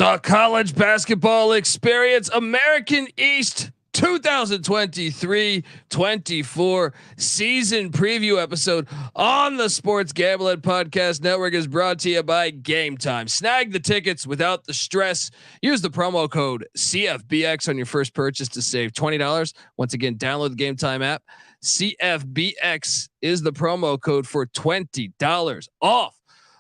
The college basketball experience, American East 2023-24 season preview episode on the Sports Gambling Podcast Network is brought to you by Game Time. Snag the tickets without the stress. Use the promo code CFBX on your first purchase to save $20. Once again, download the Game Time app. CFBX is the promo code for $20 off.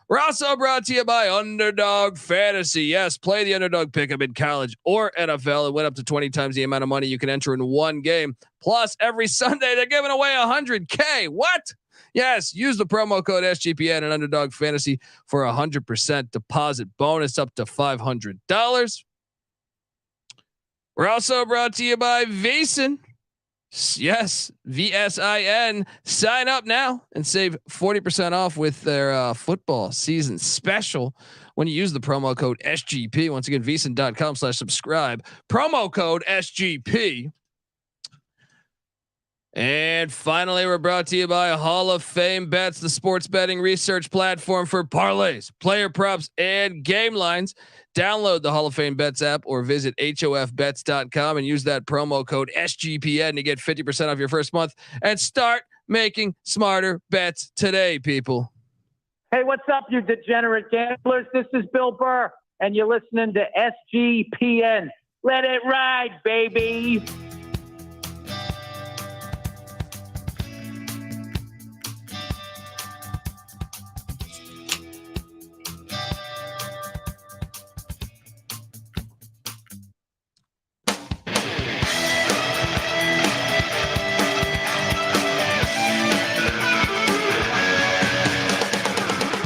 We're also brought to you by Underdog Fantasy. Yes, play the underdog pickup in college or NFL and win up to 20 times the amount of money you can enter in one game. Plus, every Sunday they're giving away $100K. What? Yes, use the promo code SGPN and Underdog Fantasy for 100% deposit bonus up to $500. We're also brought to you by VSiN. Yes, VSIN. Sign up now and save 40% off with their football season special when you use the promo code SGP. Once again, VSiN.com/subscribe. Promo code SGP. And finally, we're brought to you by Hall of Fame Bets, the sports betting research platform for parlays, player props, and game lines. Download the Hall of Fame Bets app or visit HOFBets.com and use that promo code SGPN to get 50% off your first month and start making smarter bets today, people. Hey, what's up, you degenerate gamblers? This is Bill Burr, and you're listening to SGPN. Let it ride, baby.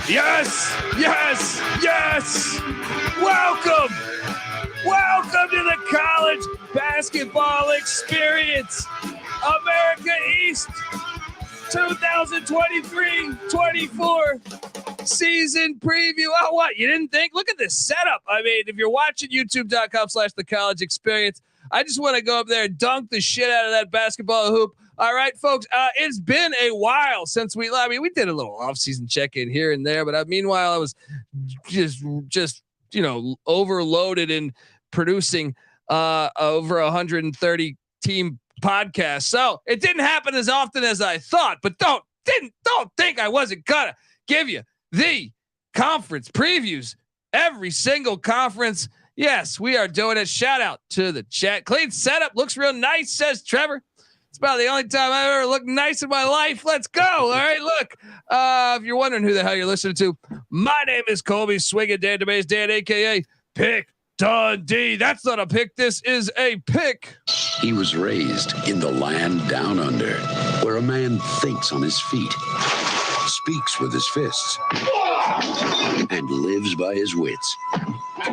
Yes. Welcome to the college basketball experience, America East 2023-24 season preview. Oh, what? You didn't think? Look at this setup. I mean, if you're watching youtube.com/the college experience, I just want to go up there and dunk the shit out of that basketball hoop. All right, folks, it's been a while since we did a little off-season check-in here and there, but meanwhile, I was just overloaded in producing over 130 team podcasts. So it didn't happen as often as I thought, but don't think I wasn't gonna give you the conference previews, every single conference. Yes, we are doing it. Shout out to the chat. Clean setup, looks real nice, says Trevor. It's about the only time I've ever looked nice in my life. Let's go. All right, look. If you're wondering who the hell you're listening to, my name is Colby Swinging Dan DeMays Dan, a.k.a. Pick Dundee. That's not a pick. This is a pick. He was raised in the land down under, where a man thinks on his feet, speaks with his fists, and lives by his wits.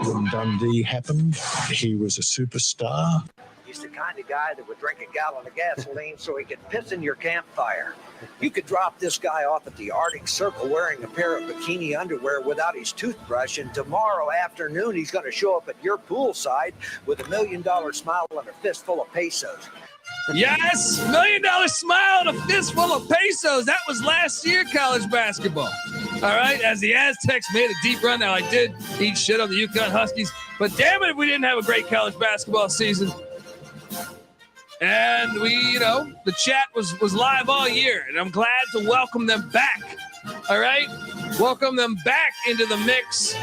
When Dundee happened, he was a superstar. He's the kind of guy that would drink a gallon of gasoline so he could piss in your campfire. You could drop this guy off at the Arctic Circle wearing a pair of bikini underwear without his toothbrush, and tomorrow afternoon he's going to show up at your poolside with $1 million smile and a fistful of pesos. Yes, $1 million smile and a fistful of pesos. That was last year college basketball. All right, as the Aztecs made a deep run. Now, I did eat shit on the Yukon Huskies, but damn it if we didn't have a great college basketball season. And we, the chat was live all year, and I'm glad to welcome them back. All right, welcome them back into the mix.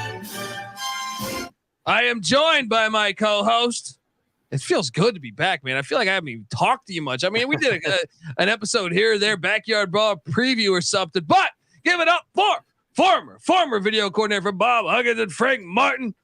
I am joined by my co-host. It feels good to be back, man. I feel like I haven't even talked to you much. I mean, we did an episode here or there, backyard ball preview or something, but give it up for former video coordinator for Bob Huggins and Frank Martin,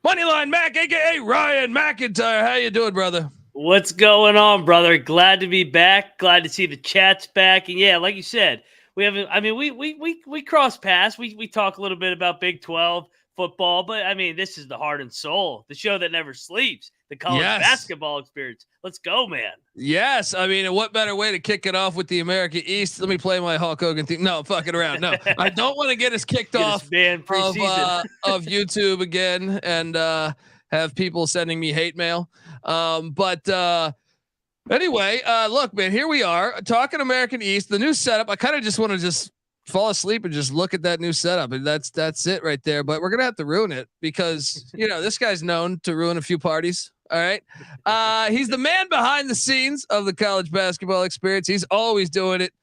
Moneyline Mac, aka Ryan McIntyre. How you doing, brother? What's going on, brother? Glad to be back. Glad to see the chat's back. And yeah, like you said, we haven't. I mean, we cross paths. We talk a little bit about Big 12 football, but I mean, this is the heart and soul, the show that never sleeps, the college basketball experience. Let's go, man. Yes, I mean, what better way to kick it off with the America East? Let me play my Hulk Hogan theme. No, fucking around. No, I don't want to get us kicked off of YouTube again and have people sending me hate mail. But anyway, look, man, here we are talking American East, the new setup. I kind of just want to fall asleep and just look at that new setup, and that's it right there. But we're gonna have to ruin it because this guy's known to ruin a few parties. All right, he's the man behind the scenes of the college basketball experience. He's always doing it.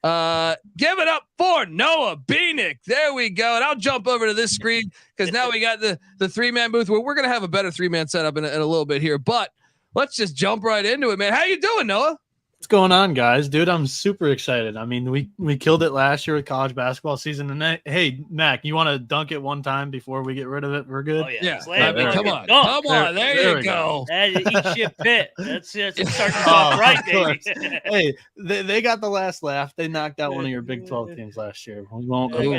Give it up for Noah Beanick. There we go. And I'll jump over to this screen because now we got the 3-man booth where we're gonna have a better 3-man setup in a little bit here. But let's just jump right into it, man. How you doing, Noah? What's going on, guys? Dude, I'm super excited. I mean, we killed it last year with college basketball season. And hey, Mac, you want to dunk it one time before we get rid of it? We're good. Oh, yeah. Come on. There you go. Eat shit pit. That's starting to off right, baby. Hey, they got the last laugh. They knocked out one of your Big 12 teams last year. We won't. December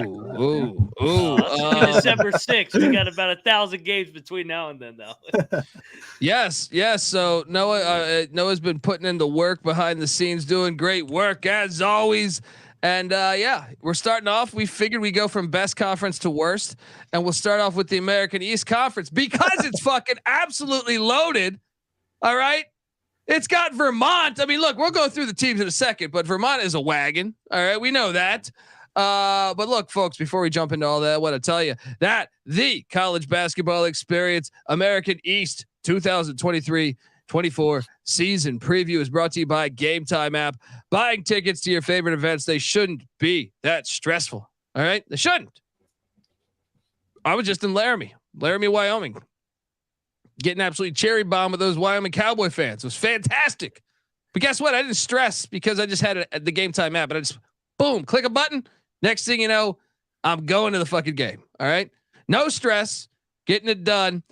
6th. We got about 1,000 games between now and then, though. Yes. So Noah's been putting in the work behind the scenes, doing great work as always. And we're starting off. We figured we go from best conference to worst, and we'll start off with the American East Conference because it's fucking absolutely loaded. All right. It's got Vermont. I mean, look, we'll go through the teams in a second, but Vermont is a wagon. All right. We know that. But look, folks, before we jump into all that, I want to tell you that the college basketball experience American East 2023-24 season preview is brought to you by Game Time app. Buying tickets to your favorite events, they shouldn't be that stressful. All right. They shouldn't. I was just in Laramie, Wyoming, getting absolutely cherry bombed with those Wyoming Cowboy fans. It was fantastic. But guess what? I didn't stress because I just had it at the Game Time app, and I just boom, click a button. Next thing you know, I'm going to the fucking game. All right. No stress, getting it done.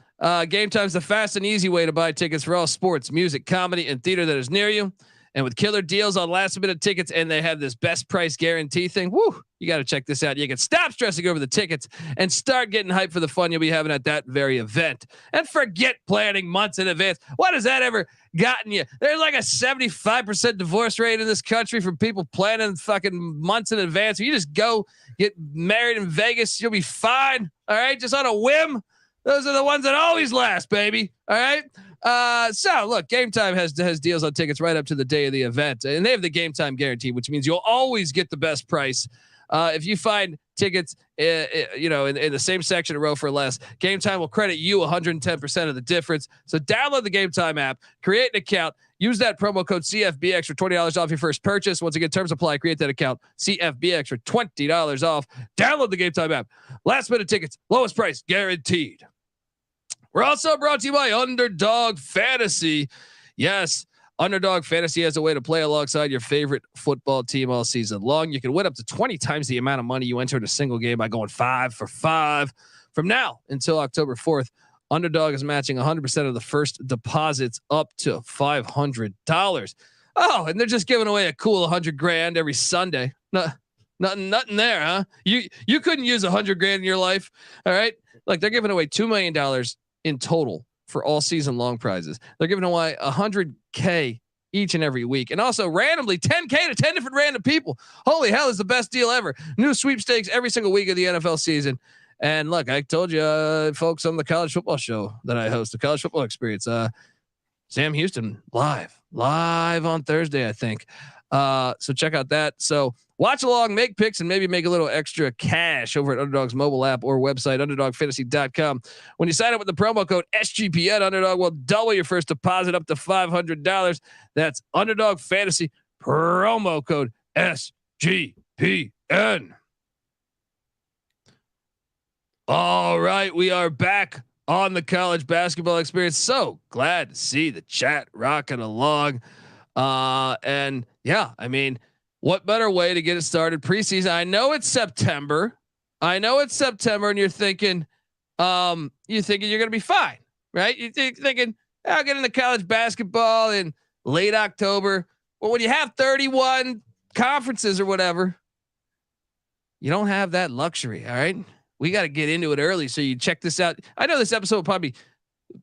Game Time's the fast and easy way to buy tickets for all sports, music, comedy, and theater that is near you. And with killer deals on last minute tickets, and they have this best price guarantee thing. Woo! You got to check this out. You can stop stressing over the tickets and start getting hyped for the fun you'll be having at that very event. And forget planning months in advance. What has that ever gotten you? There's like a 75% divorce rate in this country from people planning fucking months in advance. If you just go get married in Vegas, you'll be fine. All right, just on a whim. Those are the ones that always last, baby. All right. So look, Game Time has deals on tickets right up to the day of the event, and they have the Game Time guarantee, which means you'll always get the best price. If you find tickets, in the same section a row for less, Game Time will credit you 110% of the difference. So download the Game Time app, create an account, use that promo code CFBX for $20 off your first purchase. Once again, terms apply. Create that account, CFBX for $20 off. Download the Game Time app. Last minute tickets, lowest price guaranteed. We're also brought to you by Underdog Fantasy. Yes, Underdog Fantasy has a way to play alongside your favorite football team all season long. You can win up to 20 times the amount of money you enter in a single game by going 5 for 5. From now until October 4th, Underdog is matching 100% of the first deposits up to $500. Oh, and they're just giving away a cool $100,000 every Sunday. Nothing there, huh? You couldn't use $100,000 in your life. All right. Like they're giving away $2 million in total for all season long prizes. They're giving away $100K each and every week. And also randomly $10K to 10 different random people. Holy hell, is the best deal ever. New sweepstakes every single week of the NFL season. And look, I told you folks on the college football show that I host, the college football experience, Sam Houston live on Thursday, I think. So check out that. So watch along, make picks, and maybe make a little extra cash over at Underdog's mobile app or website, underdogfantasy.com. When you sign up with the promo code SGPN, Underdog will double your first deposit up to $500. That's Underdog Fantasy, promo code SGPN. All right, we are back on the college basketball experience. So glad to see the chat rocking along. And yeah, I mean, what better way to get it started preseason? I know it's September, and you're thinking you're going to be fine, right? You're thinking I'll get into college basketball in late October. Well, when you have 31 conferences or whatever, you don't have that luxury. All right. We got to get into it early. So you check this out. I know this episode will probably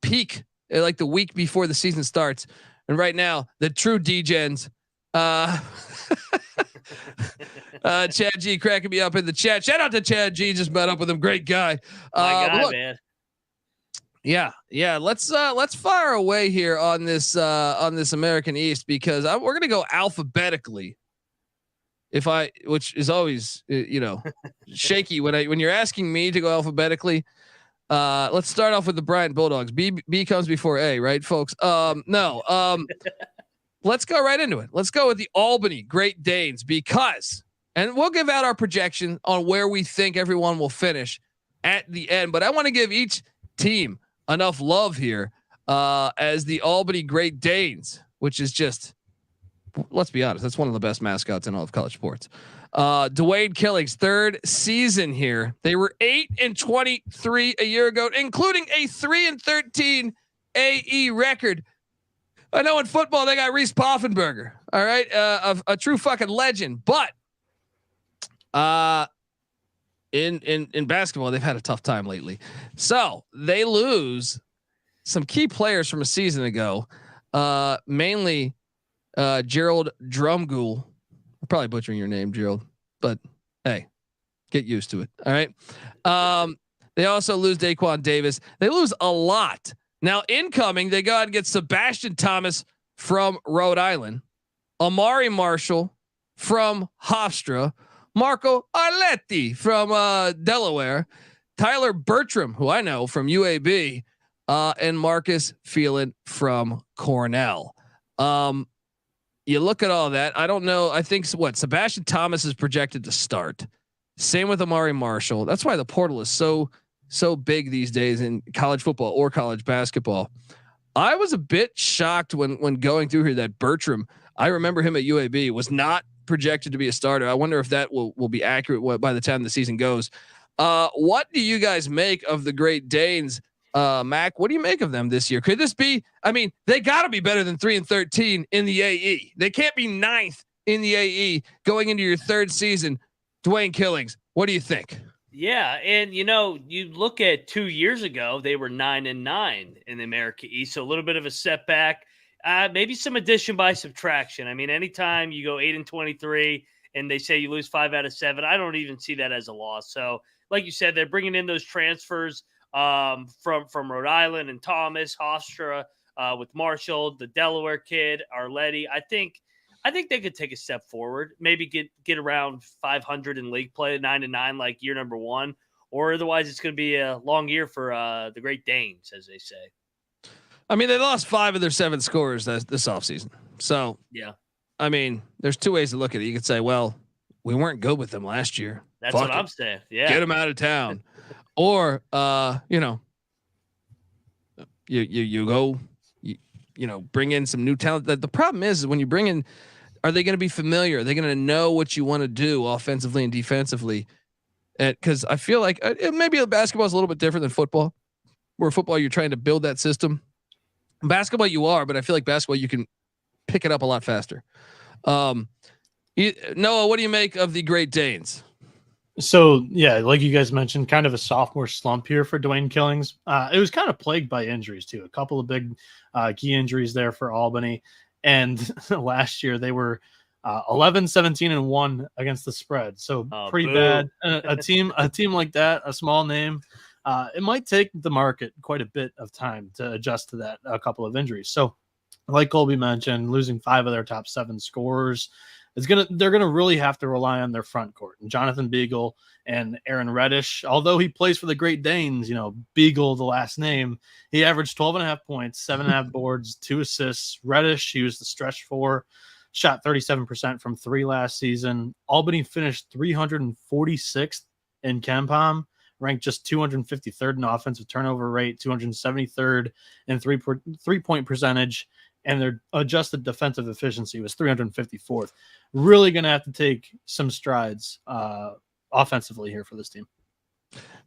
peak like the week before the season starts. And right now, the true D-gens, Chad G cracking me up in the chat. Shout out to Chad G. Just met up with him. Great guy. Man. Yeah. Let's fire away here on this American East because we're going to go alphabetically which is always, shaky when you're asking me to go alphabetically. Let's start off with the Bryant Bulldogs. B comes before A, right, folks? No. Let's go right into it. Let's go with the Albany Great Danes and we'll give out our projection on where we think everyone will finish at the end. But I want to give each team enough love here as the Albany Great Danes, which is just, let's be honest, that's one of the best mascots in all of college sports. Dwayne Killing's third season here. They were 8-23 a year ago, including a 3-13 AE record. I know in football they got Reese Poffenberger, all right, a true fucking legend. But in basketball, they've had a tough time lately. So they lose some key players from a season ago, mainly Gerald Drumgoole. I'm probably butchering your name, Gerald, but hey, get used to it. All right. They also lose Daquan Davis. They lose a lot. Now incoming, they go out and get Sebastian Thomas from Rhode Island, Amari Marshall from Hofstra, Marco Arletti from Delaware, Tyler Bertram, who I know from UAB, and Marcus Phelan from Cornell. You look at all that. I don't know. I think Sebastian Thomas is projected to start. Same with Amari Marshall. That's why the portal is so big these days in college football or college basketball. I was a bit shocked when going through here that Bertram, I remember him at UAB, was not projected to be a starter. I wonder if that will be accurate by the time the season goes. What do you guys make of the Great Danes? Mac, what do you make of them this year? Could this be, they gotta be better than 3-13 in the AE. They can't be 9th in the AE going into your third season. Dwayne Killings, what do you think? Yeah. And you look at 2 years ago, they were 9-9 in the America East. So a little bit of a setback, maybe some addition by subtraction. Anytime you go 8-23 and they say you lose 5 out of 7, I don't even see that as a loss. So like you said, they're bringing in those transfers from Rhode Island and Thomas, Hofstra, with Marshall, the Delaware kid, Arletti. I think they could take a step forward, maybe get around 500 in league play, 9-9, like year number 1, or otherwise it's going to be a long year for the Great Danes, as they say. They lost 5 of their 7 scorers this offseason. So yeah, there's 2 ways to look at it. You could say, well, we weren't good with them last year. That's what I'm saying. Yeah, get them out of town. Or, you go, bring in some new talent. The problem is when you bring in, are they going to be familiar? Are they going to know what you want to do offensively and defensively? And cause I feel like maybe basketball is a little bit different than football, where football, you're trying to build that system. Basketball you are, but I feel like basketball, you can pick it up a lot faster. Noah, what do you make of the Great Danes? So yeah, like you guys mentioned, kind of a sophomore slump here for Dwayne Killings. It was kind of plagued by injuries too. A couple of big key injuries there for Albany. And last year they were 11-17-1 against the spread. So pretty bad. A team like that, a small name, it might take the market quite a bit of time to adjust to that. A couple of injuries. So like Colby mentioned, losing 5 of their top 7 scorers. They're gonna really have to rely on their front court. And Jonathan Beagle and Aaron Reddish, although he plays for the Great Danes, Beagle, the last name, he averaged 12.5 points, 7.5 boards, 2 assists. Reddish, he was the stretch 4, shot 37% from 3 last season. Albany finished 346th in KenPom, ranked just 253rd in offensive turnover rate, 273rd in three-point percentage. And their adjusted defensive efficiency was 354th. Really going to have to take some strides offensively here for this team.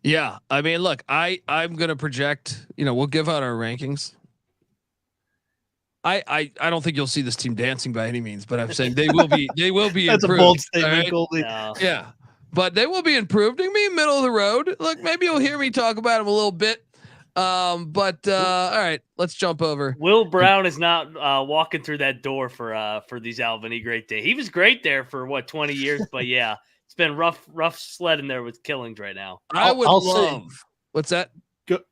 Yeah. Look, I'm going to project, we'll give out our rankings. I don't think you'll see this team dancing by any means, but I'm saying they will be That's improved. A bold statement, right? Colby. No. Yeah. But they will be improved. They're going to be middle of the road. Look, maybe you'll hear me talk about them a little bit. All right, let's jump over. Will Brown is not walking through that door for these Albany Great Days. He was great there for 20 years, but yeah, it's been rough sledding there with Killings right now. What's that?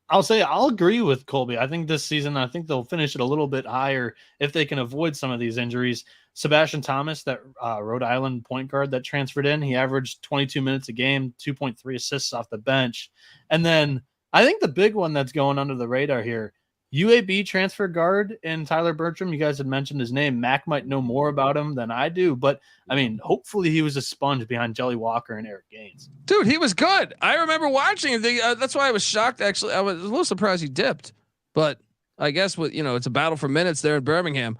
I'll agree with Colby. I think this season, they'll finish it a little bit higher if they can avoid some of these injuries. Sebastian Thomas, that Rhode Island point guard that transferred in, he averaged 22 minutes a game, 2.3 assists off the bench. And then I think the big one that's going under the radar here, UAB transfer guard in Tyler Bertram. You guys had mentioned his name. Mac might know more about him than I do, but I mean, hopefully he was a sponge behind Jelly Walker and Eric Gaines. Dude, he was good. I remember watching. That's why I was shocked. Actually, I was a little surprised he dipped, but I guess it's a battle for minutes there in Birmingham.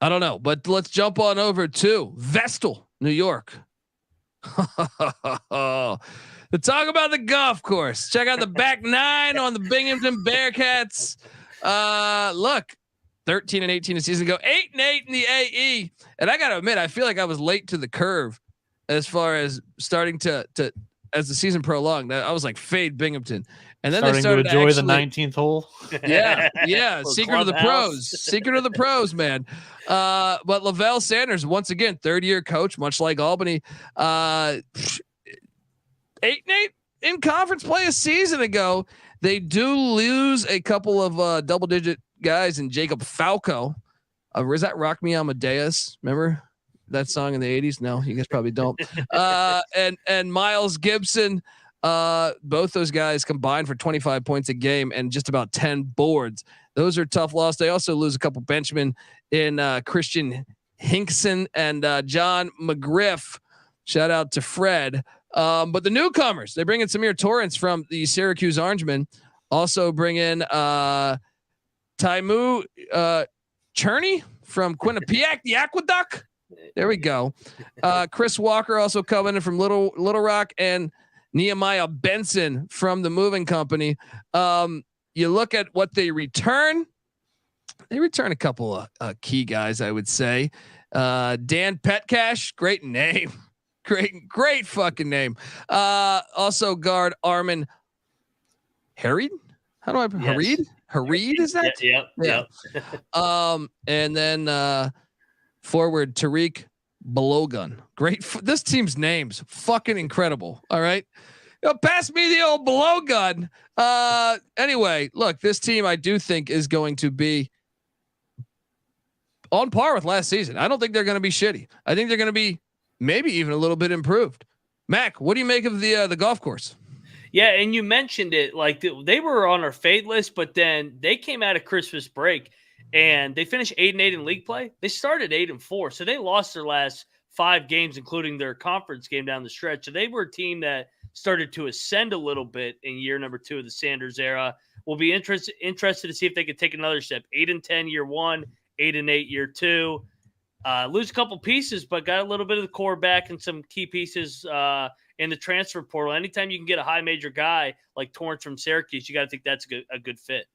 I don't know, but let's jump on over to Vestal, New York. To talk about the golf course. Check out the back nine on the Binghamton Bearcats. Look, 13-18 a season ago, 8-8 in the AE. And I gotta admit, I feel like I was late to the curve as far as starting to as the season prolonged. I was like, fade Binghamton. And then they started to enjoy the 19th hole. Yeah. Secret of the pros, man. But Lavelle Sanders, once again, third-year coach, much like Albany, 8-8 in conference play a season ago. They do lose a couple of double-digit guys in Jacob Falco. Is that Rock Me Amadeus? Remember that song in the 80s? No, you guys probably don't. And Miles Gibson. Both those guys combined for 25 points a game and just about 10 boards. Those are tough loss. They also lose a couple benchmen in Christian Hinkson and John McGriff. Shout out to Fred. But the newcomers, they bring in Samir Torrance from the Syracuse Orangemen. Also bring in Taimu Cherney from Quinnipiac, the Aqueduct. There we go. Chris Walker also coming in from Little Rock, and Nehemiah Benson from the Moving Company. You look at what they return. They return a couple of key guys, I would say. Dan Petcash, great name. Great fucking name. Also guard Armin Harid. How do I Harid? Harid is that? Yeah. And then forward Tariq Balogun. Great. This team's names fucking incredible. All right. Pass me the old Balogun. Anyway, look, this team I do think is going to be on par with last season. I don't think they're going to be shitty. I think they're going to be maybe even a little bit improved. Mac, what do you make of the golf course? Yeah, and you mentioned it, like they were on our fade list, but then they came out of Christmas break and they finished 8-8 in league play. They started 8-4, so they lost their last 5 games, including their conference game down the stretch. So they were a team that started to ascend a little bit in year number 2 of the Sanders era. We'll be interested to see if they could take another step. 8-10 year 1, 8-8 year 2. Lose a couple pieces, but got a little bit of the core back and some key pieces in the transfer portal. Anytime you can get a high major guy like Torrance from Syracuse, you got to think that's a good fit.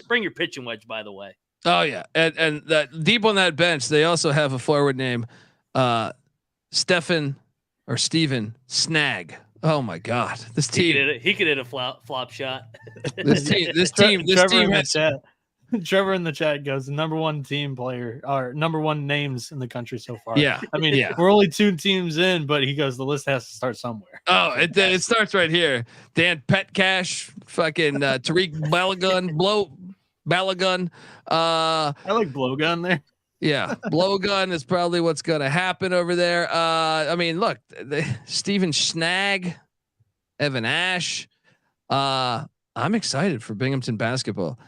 Bring your pitching wedge, by the way. Oh yeah, and that deep on that bench, they also have a forward name, Steven Snag. Oh my God, this team. He could hit a flop shot. This team has. Trevor in the chat goes, the number 1 team player or number 1 names in the country so far. Yeah. I mean, we're only 2 teams in, but he goes, the list has to start somewhere. Oh, it starts right here. Dan Petcash, fucking Tariq Balogun. I like blowgun there. Yeah. Blowgun is probably what's going to happen over there. I mean, look, Steven Snag, Evan Ash. I'm excited for Binghamton basketball.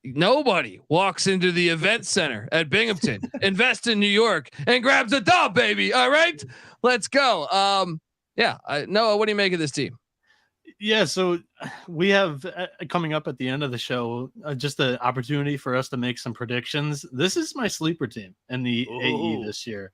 Nobody walks into the event center at Binghamton, Invest in New York, and grabs a dub, baby. All right, let's go. Noah, what do you make of this team? Yeah, so we have coming up at the end of the show just the opportunity for us to make some predictions. This is my sleeper team in the AE this year.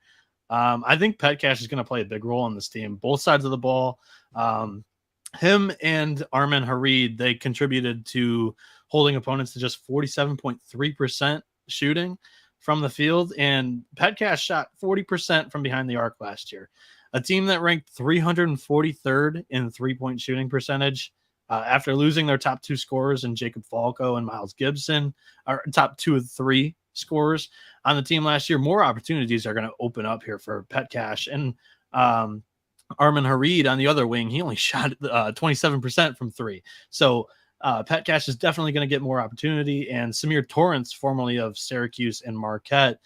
I think Petcash is going to play a big role on this team, both sides of the ball. Him and Armin Harid, they contributed to holding opponents to just 47.3% shooting from the field, and Petcash shot 40% from behind the arc last year. A team that ranked 343rd in 3-point shooting percentage after losing their top 2 scorers in Jacob Falco and Miles Gibson, our top 2 of 3 scorers on the team last year. More opportunities are going to open up here for Petcash, and Armin Harid on the other wing, he only shot 27% from 3. So Pat Cash is definitely going to get more opportunity. And Samir Torrance, formerly of Syracuse and Marquette,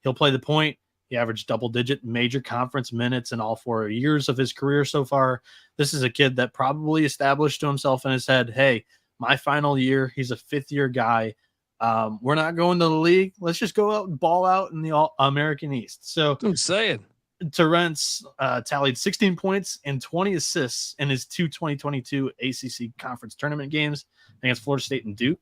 he'll play the point. He averaged double-digit major conference minutes in all 4 years of his career so far. This is a kid that probably established to himself in his head, hey, my final year, he's a fifth-year guy. We're not going to the league. Let's just go out and ball out in the All-American East. So I'm saying. Torrance tallied 16 points and 20 assists in his 2022 ACC conference tournament games against Florida State and Duke.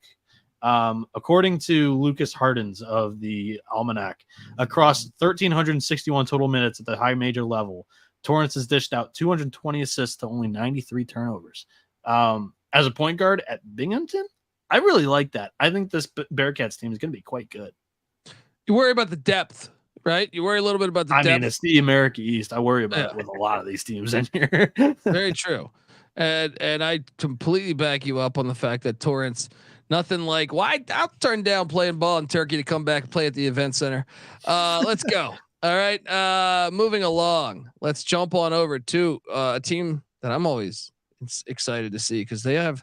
According to Lucas Hardens of the Almanac, across 1,361 total minutes at the high major level, Torrance has dished out 220 assists to only 93 turnovers. As a point guard at Binghamton, I really like that. I think this Bearcats team is going to be quite good. You worry about the depth, right? You worry a little bit about the depth. I mean, it's the American East. I worry about it with a lot of these teams in here. Very true. And I completely back you up on the fact that Torrance, nothing like, I'll turn down playing ball in Turkey to come back and play at the event center. Let's go. All right. Moving along. Let's jump on over to a team that I'm always excited to see because they have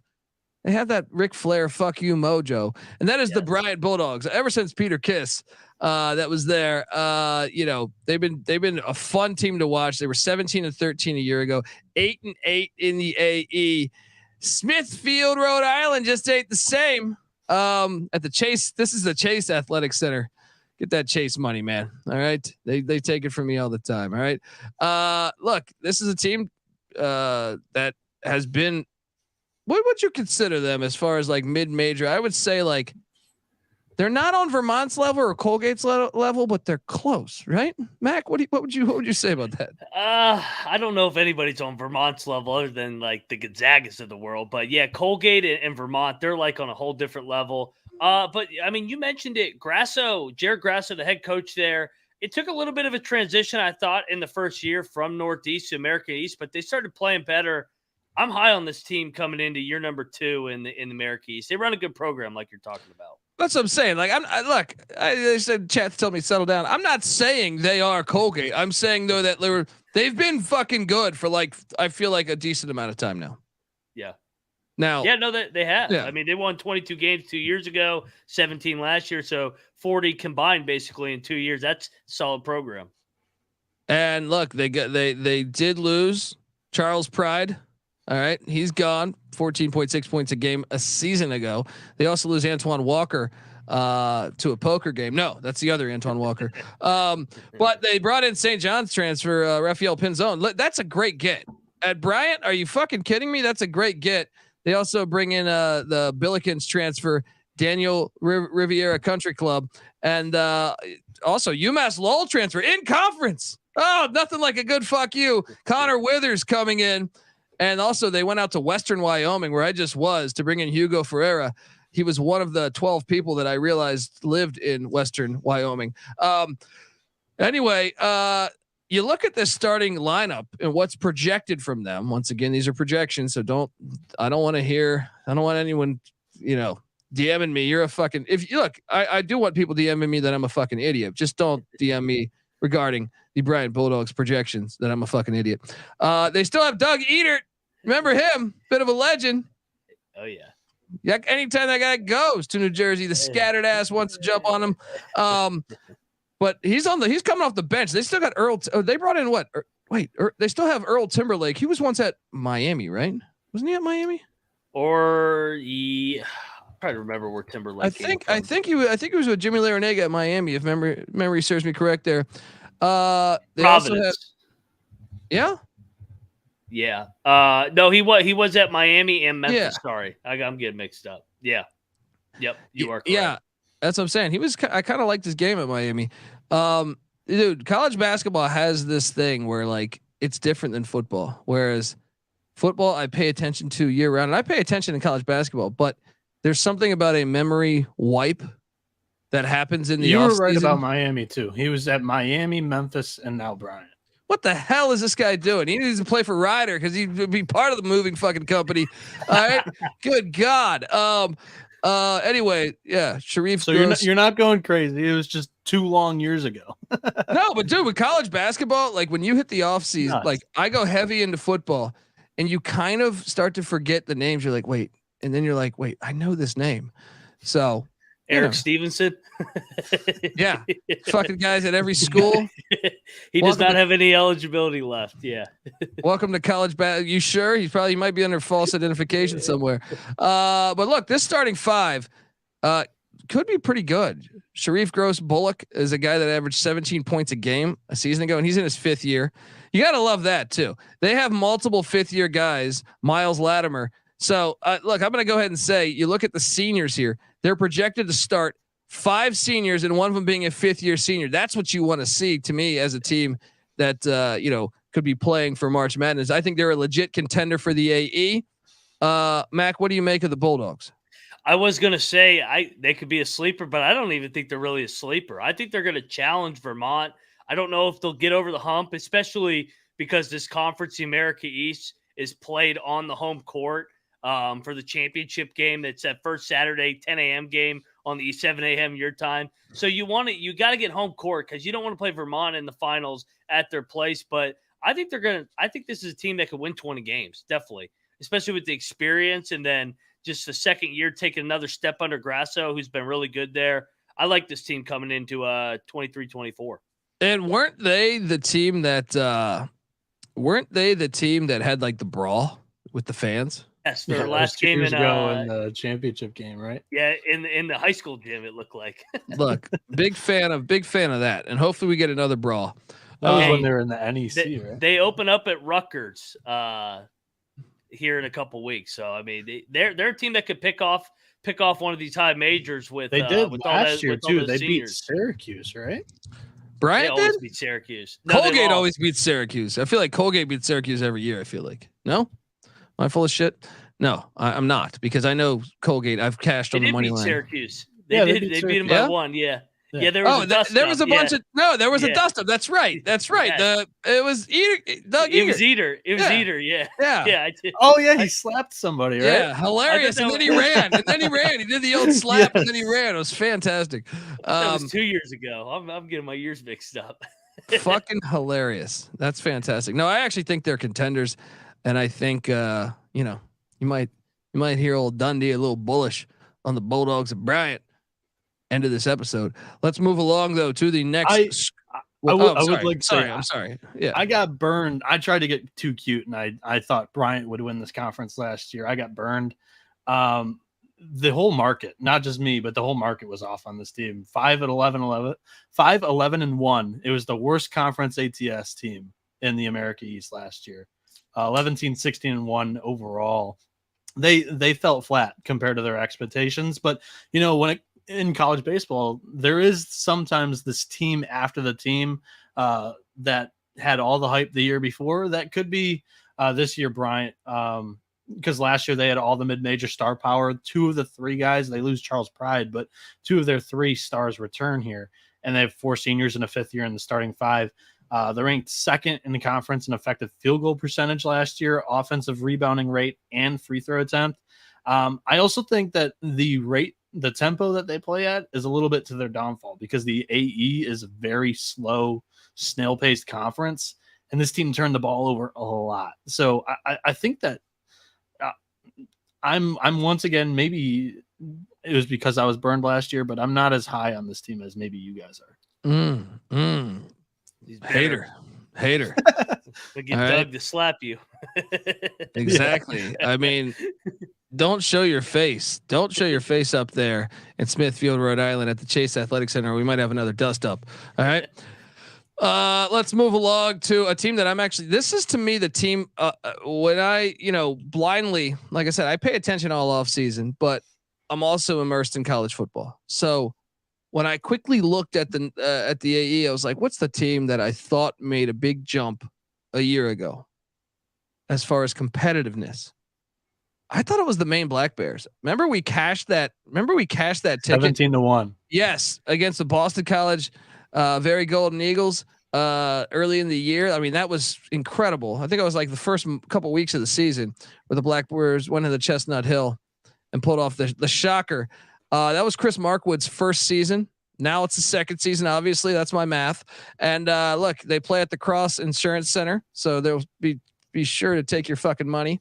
that Ric Flair fuck you mojo, and that is the Bryant Bulldogs. Ever since Peter Kiss that was there, they've been a fun team to watch. They were 17-13 a year ago, 8-8 in the AE. Smithfield, Rhode Island just ain't the same. At the Chase, this is the Chase Athletic Center. Get that Chase money, man. All right, they take it from me all the time. All right, look, this is a team that has been. What would you consider them as far as like mid-major? I would say like they're not on Vermont's level or Colgate's level, but they're close, right? Mac, what would you say about that? I don't know if anybody's on Vermont's level other than like the Gonzagas of the world, but yeah, Colgate and Vermont, they're like on a whole different level. But I mean, you mentioned it, Jared Grasso, the head coach there. It took a little bit of a transition, I thought, in the first year from Northeast to American East, but they started playing better. I'm high on this team coming into year number 2 in the American East. They run a good program, like you're talking about. That's what I'm saying. Like they said, chat told me settle down. I'm not saying they are Colgate. I'm saying though that they've been fucking good for like I feel like a decent amount of time now. Yeah. Now. Yeah, no, they have. Yeah. I mean, they won 22 games 2 years ago, 17 last year, so 40 combined basically in 2 years. That's a solid program. And look, they did lose Charles Pride. All right, he's gone. 14.6 points a game a season ago. They also lose Antoine Walker to a poker game. No, that's the other Antoine Walker. But they brought in St. John's transfer Rafael Pinzon. That's a great get. At Bryant, are you fucking kidding me? That's a great get. They also bring in the Billikens transfer Daniel Riviera Country Club, and also UMass Lowell transfer in conference. Oh, nothing like a good fuck you. Connor Withers coming in. And also they went out to Western Wyoming where I just was to bring in Hugo Ferreira. He was one of the 12 people that I realized lived in Western Wyoming. Anyway, you look at this starting lineup and what's projected from them. Once again, these are projections. So I don't want anyone, DMing me. You're a fucking, if you look, I do want people DMing me that I'm a fucking idiot. Just don't DM me regarding the Bryant Bulldogs projections that I'm a fucking idiot. They still have Doug Edert. Remember him? Bit of a legend. Oh yeah. Yeah. Anytime that guy goes to New Jersey, the scattered ass wants to jump on him. But he's coming off the bench. They still got Earl. They brought in what? They still have Earl Timberlake. He was once at Miami, right? Wasn't he at Miami? Or I'm trying to remember where Timberlake. I think he was with Jimmy Larinaga at Miami, if memory serves me correct there. They also have, yeah. Yeah. No, he was at Miami and Memphis. Yeah. Sorry. I'm getting mixed up. Yeah. Yep. You are correct. Yeah. That's what I'm saying. I kind of liked his game at Miami. Dude, college basketball has this thing where like it's different than football. Whereas football, I pay attention to year round, and I pay attention to college basketball, but there's something about a memory wipe that happens in the You off-season. were right about Miami too. He was at Miami, Memphis, and now Bryant. What the hell is this guy doing? He needs to play for Ryder because he'd be part of the moving fucking company. All right. Good God. Anyway, yeah, Sharif. So you're not going crazy. It was just 2 long years ago. No, but dude, with college basketball, like when you hit the off season, like I go heavy into football and you kind of start to forget the names. You're like, wait, and then you're like, wait, I know this name. So Eric Stevenson. Yeah. Fucking guys at every school. He does not have any eligibility left. Yeah. Welcome to college. You sure? He might be under false identification somewhere. But look, this starting five could be pretty good. Sharif Gross Bullock is a guy that averaged 17 points a game a season ago, and he's in his 5th year. You got to love that too. They have multiple 5th-year guys, Miles Latimer. So look, I'm going to go ahead and say, you look at the seniors here, they're projected to start 5 seniors and one of them being a 5th-year senior. That's what you want to see to me as a team that, could be playing for March Madness. I think they're a legit contender for the AE. Mac, what do you make of the Bulldogs? I was going to say they could be a sleeper, but I don't even think they're really a sleeper. I think they're going to challenge Vermont. I don't know if they'll get over the hump, especially because this conference, the America East, is played on the home court for the championship game. That's that first Saturday, 10 a.m. game on the 7 a.m. your time. So you got to get home court because you don't want to play Vermont in the finals at their place. But I think this is a team that could win 20 games, definitely, especially with the experience and then just the second year taking another step under Grasso, who's been really good there. I like this team coming into 23-24. And weren't they the team that had like the brawl with the fans? Yes, their last game in the championship game, right? Yeah, in the high school gym, it looked like. Look, big fan of that, and hopefully we get another brawl. That was when they were in the NEC, right? They open up at Rutgers here in a couple weeks. So I mean, they're a team that could pick off one of these high majors with. They did with last year too. They seniors. beat Syracuse, right? Bryant always did? beat Syracuse. Colgate always beats Syracuse. I feel like Colgate beats Syracuse every year. I feel like no. Am I full of shit? No, I'm not, because I know Colgate. I've cashed on the money line. Syracuse. They beat them by 1. Yeah. Yeah, there was a bunch of a dust up. That's right. Yeah. It was Doug Eager. It was Eater. Yeah. Yeah. I did. Oh yeah, he slapped somebody, right? Yeah, hilarious. And then he ran. He did the old slap, and then he ran. It was fantastic. That was 2 years ago. I'm getting my years mixed up. Fucking hilarious. That's fantastic. No, I actually think they're contenders, and I think you might hear old Dundee a little bullish on the Bulldogs of Bryant. End of this episode. Let's move along though to the next. I'm sorry. Yeah, I got burned. I tried to get too cute, and I thought Bryant would win this conference last year. I got burned. The whole market, not just me, but the whole market was off on this team. 5-11-1. It was the worst conference ATS team in the America East last year. 11-16-1 overall. They felt flat compared to their expectations, but in college baseball, there is sometimes this team after the team that had all the hype the year before. That could be this year, Bryant, because last year they had all the mid-major star power. 2 of the 3 guys, they lose Charles Pride, but 2 of their 3 stars return here, and they have 4 seniors and a 5th year in the starting 5. They're ranked 2nd in the conference in effective field goal percentage last year, offensive rebounding rate, and free throw attempt. I also think that the tempo that they play at is a little bit to their downfall, because the AE is a very slow, snail-paced conference, and this team turned the ball over a lot. So I think that I'm once again, maybe it was because I was burned last year, but I'm not as high on this team as maybe you guys are. Hater. They get Doug to slap you. Exactly. I mean, don't show your face. Don't show your face up there in Smithfield, Rhode Island at the Chase Athletic Center. We might have another dust up. All right. Let's move along to a team that this is to me the team when I, blindly, like I said, I pay attention all off season, but I'm also immersed in college football. So when I quickly looked at the AE, I was like, what's the team that I thought made a big jump a year ago as far as competitiveness? I thought it was the Maine Black Bears. Remember we cashed that ticket 17-1. Yes, against the Boston College Very Golden Eagles early in the year. I mean, that was incredible. I think it was like the first couple weeks of the season where the Black Bears went to the Chestnut Hill and pulled off the shocker. That was Chris Markwood's first season. Now it's the second season. Obviously, that's my math. And look, they play at the Cross Insurance Center, so they'll be sure to take your fucking money.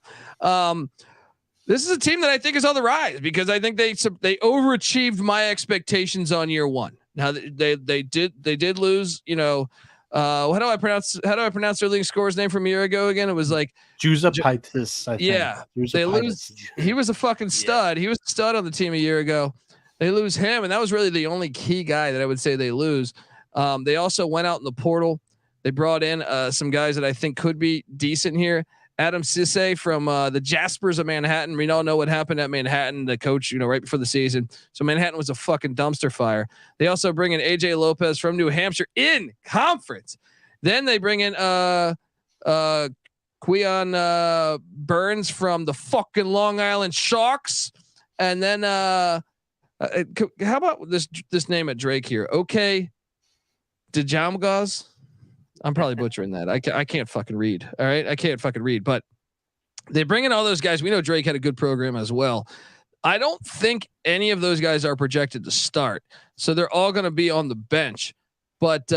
This is a team that I think is on the rise because I think they overachieved my expectations on year one. Now they did lose, how do I pronounce their leading scorer's name from a year ago again? It was like Jusapaitis, I think. Yeah. They lose. He was a fucking stud. He was a stud on the team a year ago. They lose him, and that was really the only key guy that I would say they lose. They also went out in the portal. They brought in some guys that I think could be decent here. Adam Sisse from the Jaspers of Manhattan. We all know what happened at Manhattan, the coach, right before the season. So Manhattan was a fucking dumpster fire. They also bring in AJ Lopez from New Hampshire in conference. Then they bring in Quion Burns from the fucking Long Island Sharks. And then how about this name at Drake here? Okay. Djamgaz. I'm probably butchering that. I can't fucking read. All right. I can't fucking read, but they bring in all those guys. We know Drake had a good program as well. I don't think any of those guys are projected to start. So they're all going to be on the bench, but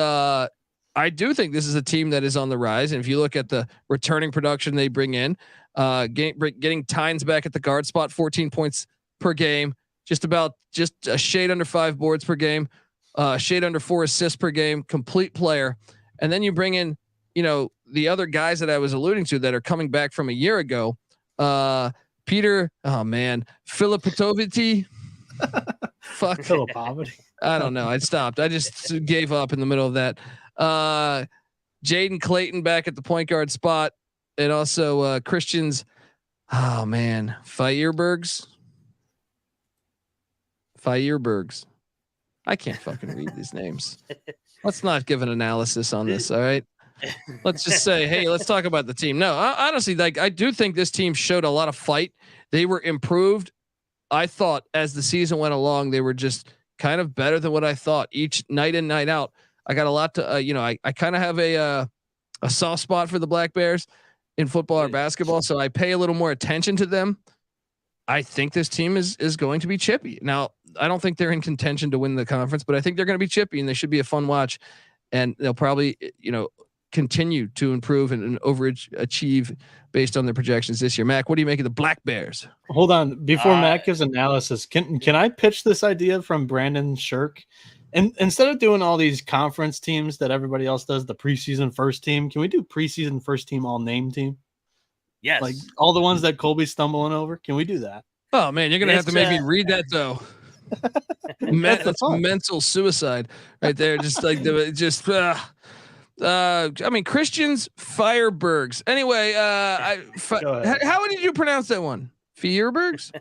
I do think this is a team that is on the rise. And if you look at the returning production they bring in, getting Tynes back at the guard spot, 14 points per game, just a shade under 5 boards per game, shade under 4 assists per game, complete player. And then you bring in, the other guys that I was alluding to that are coming back from a year ago. Peter, Filipovity. Fuck. Filipovity. I don't know. I stopped. I just gave up in the middle of that. Jaden Clayton back at the point guard spot. And also Christians. Oh man. Feierbergs. I can't fucking read these names. Let's not give an analysis on this. All right. Let's just say, hey, let's talk about the team. No, honestly, I do think this team showed a lot of fight. They were improved. I thought as the season went along, they were just kind of better than what I thought each night in, night out. I got a lot to, I kind of have a soft spot for the Black Bears in football or basketball. So I pay a little more attention to them. I think this team is going to be chippy. Now, I don't think they're in contention to win the conference, but I think they're going to be chippy and they should be a fun watch. And they'll probably, continue to improve and overachieve based on their projections this year. Mac, what do you make of the Black Bears? Hold on. Before Mac gives analysis, can I pitch this idea from Brandon Shirk? And instead of doing all these conference teams that everybody else does, the preseason first team, can we do preseason first team all name team? Yes. Like all the ones that Colby's stumbling over. Can we do that? Oh man, you're going to have to make me read that though. That's mental suicide right there. Just like Christians Feierbergs. Anyway, how did you pronounce that one? Feierbergs?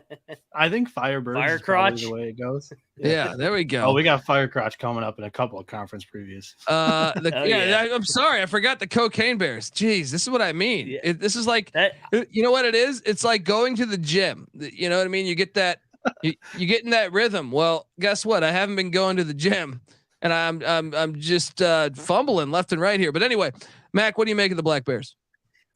I think Firebergs is probably the way it goes. Yeah, there we go. Oh, we got Firecrotch coming up in a couple of conference previews. I'm sorry, I forgot the Cocaine Bears. Jeez, this is what I mean. Yeah. This is like that, you know what it is? It's like going to the gym. You know what I mean? You get that you get in that rhythm. Well, guess what? I haven't been going to the gym. And I'm just fumbling left and right here. But anyway, Mac, what do you make of the Black Bears?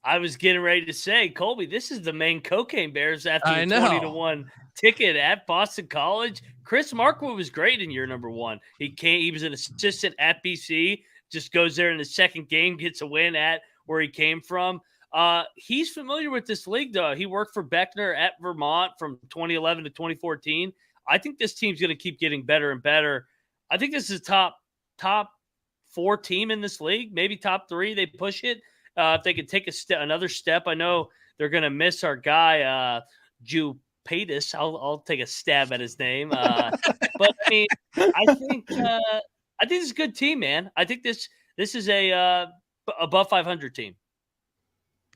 I was getting ready to say, Colby, this is the Maine Cocaine Bears after the 20-1 ticket at Boston College. Chris Markwood was great in year number 1. He was an assistant at BC, just goes there in the second game, gets a win at where he came from. He's familiar with this league, though. He worked for Beckner at Vermont from 2011 to 2014. I think this team's going to keep getting better and better. I think this is top 4 team in this league, maybe top 3. They push it. If they could take another step, I know they're going to miss our guy, Jupatis. I'll take a stab at his name. But I mean, I think this is a good team, man. I think this is a above 500 team.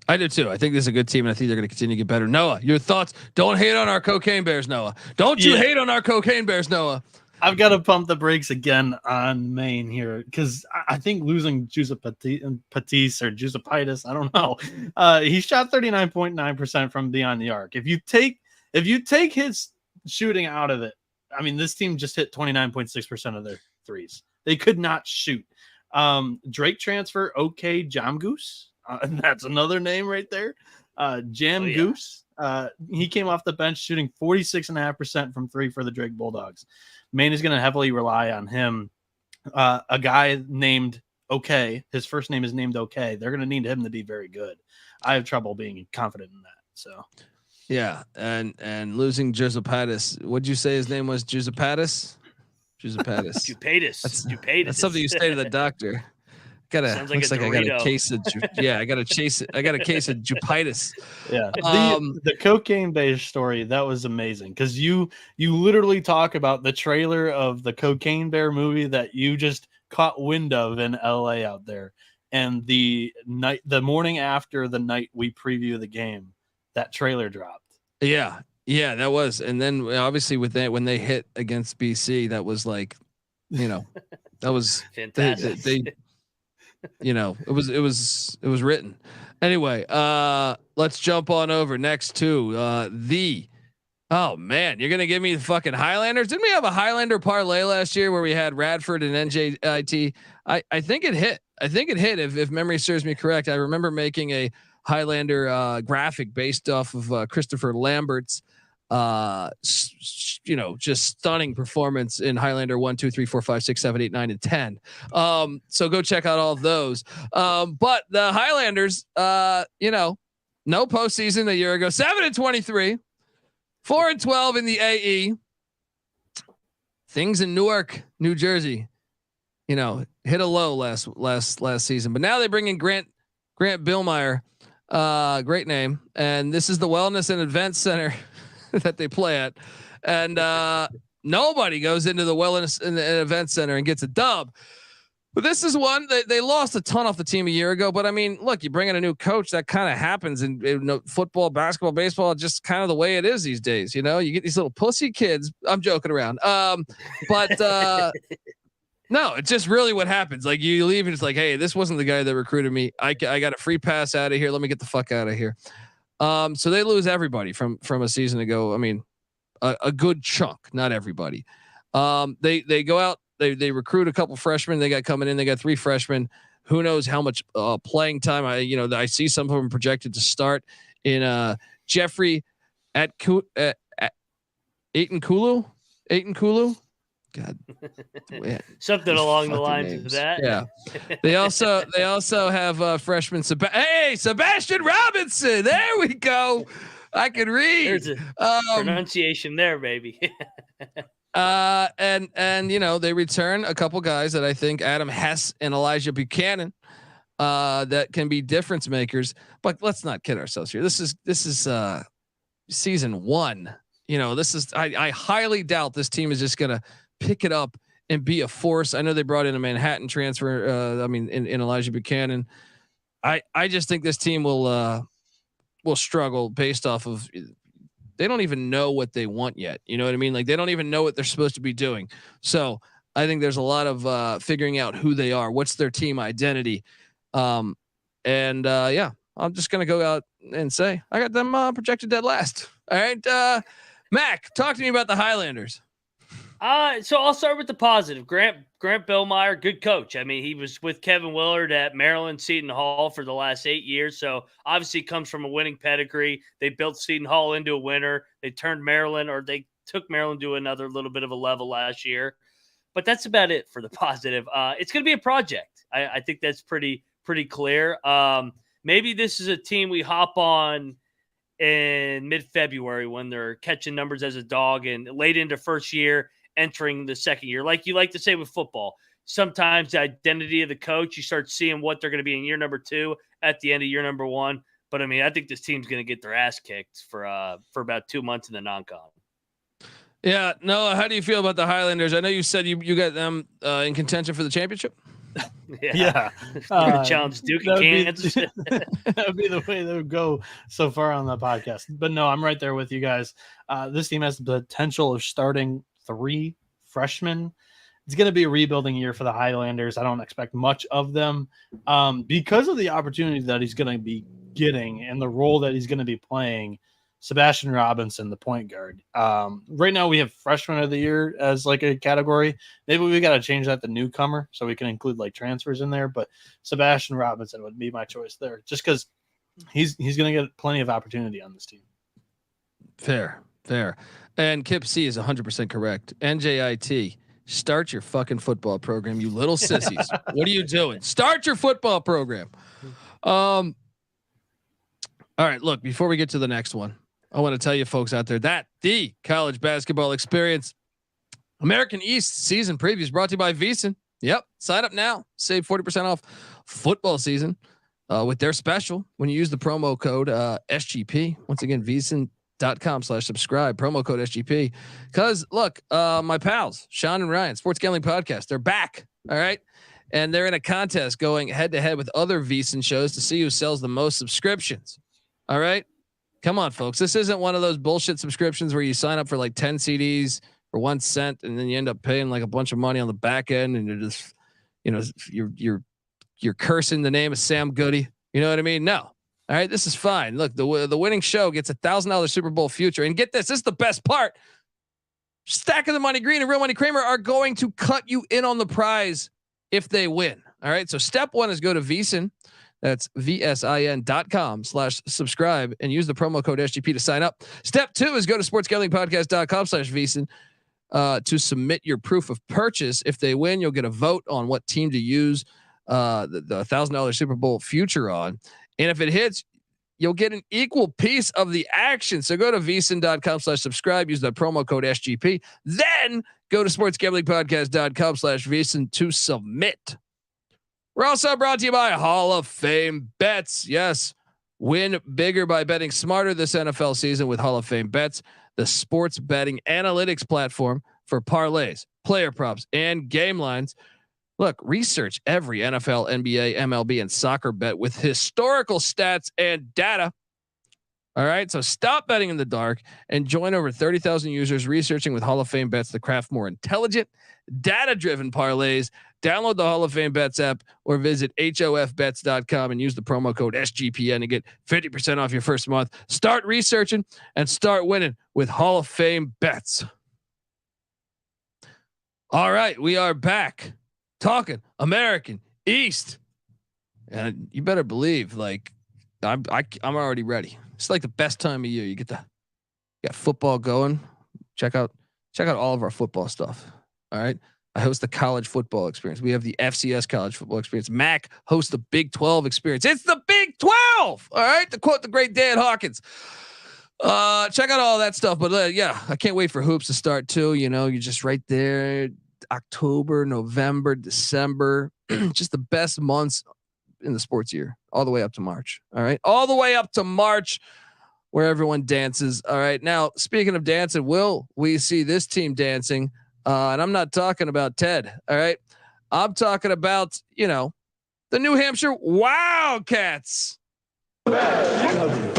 I do too. I think this is a good team, and I think they're going to continue to get better. Noah, your thoughts? Don't hate on our Cocaine Bears, Noah. Don't you hate on our Cocaine Bears, Noah? I've got to pump the brakes again on Maine here because I think losing Jusapaitis or Jusapaitis, I don't know. He shot 39.9% from beyond the arc. If you take his shooting out of it, I mean, this team just hit 29.6% of their threes. They could not shoot. Drake transfer, okay, Jamgoose. That's another name right there. Goose. He came off the bench shooting 46.5% from 3 for the Drake Bulldogs. Maine is going to heavily rely on him. A guy named Okay. His first name is named Okay. They're going to need him to be very good. I have trouble being confident in that. So, Yeah, and losing Juzapatis. What'd you say his name was? Juzapatis. Jupatis. That's something you say to the doctor. Sounds like I got a case of I got a case of Jupitis. Yeah. The cocaine beige story, that was amazing because you literally talk about the trailer of the Cocaine Bear movie that you just caught wind of in LA out there. And the morning after the night we preview the game, that trailer dropped. Yeah, that was. And then obviously with that, when they hit against BC, that was like, that was fantastic. They it was written. Anyway, let's jump on over next to oh man, you're gonna give me the fucking Highlanders. Didn't we have a Highlander parlay last year where we had Radford and NJIT? I think it hit. If memory serves me correct. I remember making a Highlander graphic based off of Christopher Lambert's just stunning performance in Highlander 1, 2, 3, 4, 5, 6, 7, 8, 9, and 10. So go check out all of those. But the Highlanders, no postseason a year ago, 7-23, 4-12 in the AE. Things in Newark, New Jersey, hit a low last season, but now they bring in Grant Billmeyer, great name. And this is the Wellness and Event Center that they play at. And nobody goes into the Wellness and Event Center and gets a dub. But this is one that they lost a ton off the team a year ago. But I mean, look, you bring in a new coach, that kind of happens in football, basketball, baseball, just kind of the way it is these days. You get these little pussy kids. I'm joking around. But no, it's just really what happens. Like you leave and it's like, hey, this wasn't the guy that recruited me. I got a free pass out of here. Let me get the fuck out of here. So they lose everybody from a season ago. I mean, a good chunk, not everybody. They go out, they recruit a couple freshmen. They got coming in. They got 3 freshmen. Who knows how much playing time? I see some of them projected to start in Jeffrey Aitenkulu. God, something along the lines names. Of that. Yeah. They also have freshman Sebastian Robinson. There we go. I can read. There's a pronunciation there, baby. And they return a couple guys that I think Adam Hess and Elijah Buchanan that can be difference makers. But let's not kid ourselves here. This is season 1. I highly doubt this team is just gonna pick it up and be a force. I know they brought in a Manhattan transfer. In Elijah Buchanan. I just think this team will struggle based off of they don't even know what they want yet. You know what I mean? Like they don't even know what they're supposed to be doing. So I think there's a lot of figuring out who they are. What's their team identity? I'm just gonna go out and say I got them projected dead last. All right, Mac, talk to me about the Highlanders. So I'll start with the positive. Grant Billmeyer, good coach. I mean, he was with Kevin Willard at Maryland Seton Hall for the last 8 years. So obviously comes from a winning pedigree. They built Seton Hall into a winner. They took Maryland to another little bit of a level last year. But that's about it for the positive. It's going to be a project. I think that's pretty clear. Maybe this is a team we hop on in mid-February when they're catching numbers as a dog and late into first year, entering the second year. Like you like to say with football, sometimes the identity of the coach, you start seeing what they're going to be in year number 2 at the end of year number 1. But I mean, I think this team's going to get their ass kicked for about 2 months in the non-con. Yeah. Noah, how do you feel about the Highlanders? I know you said you got them in contention for the championship. Yeah. Challenge Duke and Kansas. That would be the way they would go so far on the podcast. But no, I'm right there with you guys. This team has the potential of starting 3 freshmen. It's going to be a rebuilding year for the Highlanders. I don't expect much of them because of the opportunity that he's going to be getting and the role that he's going to be playing. Sebastian Robinson, the point guard. Right now we have freshman of the year as like a category. Maybe we got to change that to newcomer so we can include like transfers in there. But Sebastian Robinson would be my choice there, just because he's going to get plenty of opportunity on this team. Fair. And Kip C is 100% correct. NJIT, start your fucking football program, you little sissies. What are you doing? Start your football program. All right, look, before we get to the next one, I want to tell you folks out there that the college basketball experience American East season previews brought to you by VEASAN. Yep. Sign up now. Save 40% off football season with their special when you use the promo code SGP. Once again, VEASAN.com/subscribe, promo code SGP. Cause look, my pals, Sean and Ryan, Sports Gambling Podcast, they're back. All right. And they're in a contest going head to head with other VEASAN shows to see who sells the most subscriptions. All right. Come on, folks. This isn't one of those bullshit subscriptions where you sign up for like 10 CDs for 1 cent and then you end up paying like a bunch of money on the back end and you're just, you're cursing the name of Sam Goody. You know what I mean? No. All right. This is fine. Look, the winning show gets $1,000 Super Bowl future. And get this. This is the best part. Stack of the Money Green and Real Money Kramer are going to cut you in on the prize if they win. All right. So step one is go to VEASAN. That's VSIN.com/subscribe and use the promo code SGP to sign up. Step two is go to sportsgamblingpodcast.com/VEASAN to submit your proof of purchase. If they win, you'll get a vote on what team to use the $1,000 Super Bowl future on. And if it hits, you'll get an equal piece of the action. So go to VEASAN.com/subscribe, use the promo code SGP, then go to sportsgamblingpodcast.com/VEASAN to submit. We're also brought to you by Hall of Fame Bets. Yes, win bigger by betting smarter this NFL season with Hall of Fame Bets, the sports betting analytics platform for parlays, player props, and game lines. Look, research every NFL, NBA, MLB, and soccer bet with historical stats and data. All right, so stop betting in the dark and join over 30,000 users researching with Hall of Fame Bets to craft more intelligent, data-driven parlays. Download the Hall of Fame Bets app or visit HOFBets.com and use the promo code SGPN to get 50% off your first month. Start researching and start winning with Hall of Fame Bets. All right, we are back talking American East, and you better believe, like, I'm already ready. It's like the best time of year. You got football going. Check out all of our football stuff. All right. I host the college football experience. We have the FCS college football experience. Mac hosts the Big 12 experience. It's the Big 12. All right. To quote the great Dan Hawkins. Check out all that stuff. But yeah, I can't wait for hoops to start too. You know, you're just right there. October, November, December, just the best months in the sports year, all the way up to March. All right. All the way up to March where everyone dances. All right. Now, speaking of dancing, will we see this team dancing? And I'm not talking about Ted. All right. I'm talking about, the New Hampshire Wildcats. Wildcats.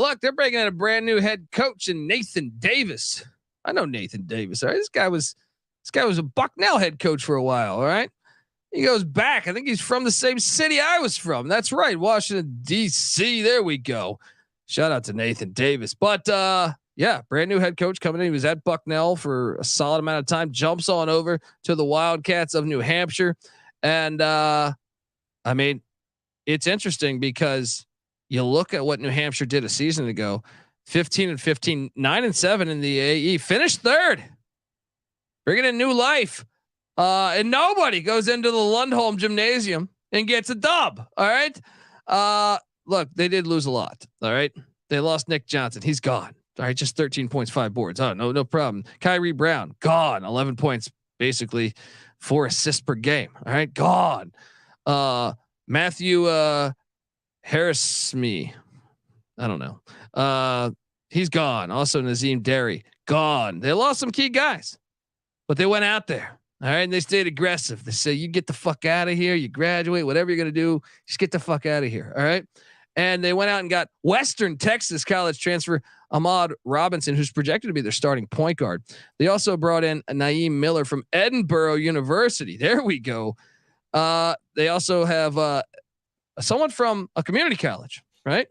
Look, they're bringing in a brand new head coach in Nathan Davis. I know Nathan Davis. All right. This guy was a Bucknell head coach for a while. All right. He goes back. I think he's from the same city I was from. That's right. Washington, D.C. There we go. Shout out to Nathan Davis. But yeah, brand new head coach coming in. He was at Bucknell for a solid amount of time, jumps on over to the Wildcats of New Hampshire. And I mean, it's interesting because you look at what New Hampshire did a season ago, 15-15, 9-7 in the AE, finished third, bringing in new life. And nobody goes into the Lundholm Gymnasium and gets a dub. All right. Look, they did lose a lot. All right. They lost Nick Johnson. He's gone. All right. Just 13 points, 5 boards. Oh, no problem. Kyrie Brown, gone. 11 points, basically 4 assists per game. All right. Gone. Matthew, Harris, I don't know. He's gone. Also Nazim Derry, gone. They lost some key guys, but they went out there. All right. And they stayed aggressive. They say, you get the fuck out of here. You graduate, whatever you're going to do, just get the fuck out of here. All right. And they went out and got Western Texas college transfer Ahmad Robinson, who's projected to be their starting point guard. They also brought in Naeem Miller from Edinburgh University. There we go. They also have someone from a community college, right?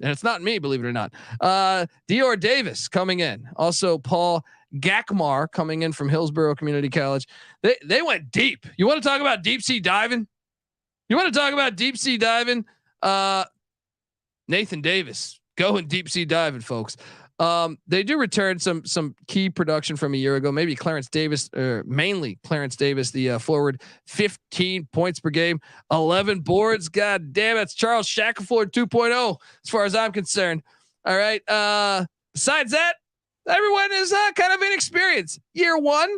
And it's not me, believe it or not. Dior Davis coming in. Also Paul Gakmar coming in from Hillsborough Community College. They went deep. You want to talk about deep sea diving? Nathan Davis going deep sea diving, folks. They do return some key production from a year ago. Maybe Clarence Davis, or mainly Clarence Davis, the forward. 15 points per game, 11 boards. God damn, it's Charles Shackelford 2.0 as far as I'm concerned. All right. Besides that, everyone is kind of inexperienced. Year one,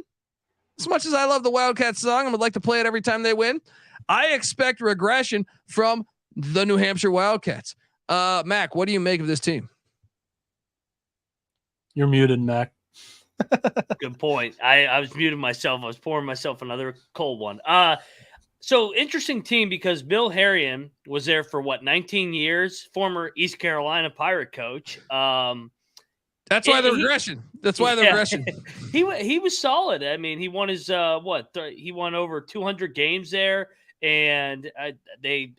as much as I love the Wildcats song, I would like to play it every time they win. I expect regression from the New Hampshire Wildcats. Mac, what do you make of this team? You're muted, Mac. Good point. I was muting myself. I was pouring myself another cold one. So interesting team because Bill Harrion was there for 19 years, former East Carolina Pirate coach. That's why the regression. That's why the regression. He was solid. I mean, he won his he won over 200 games there, and they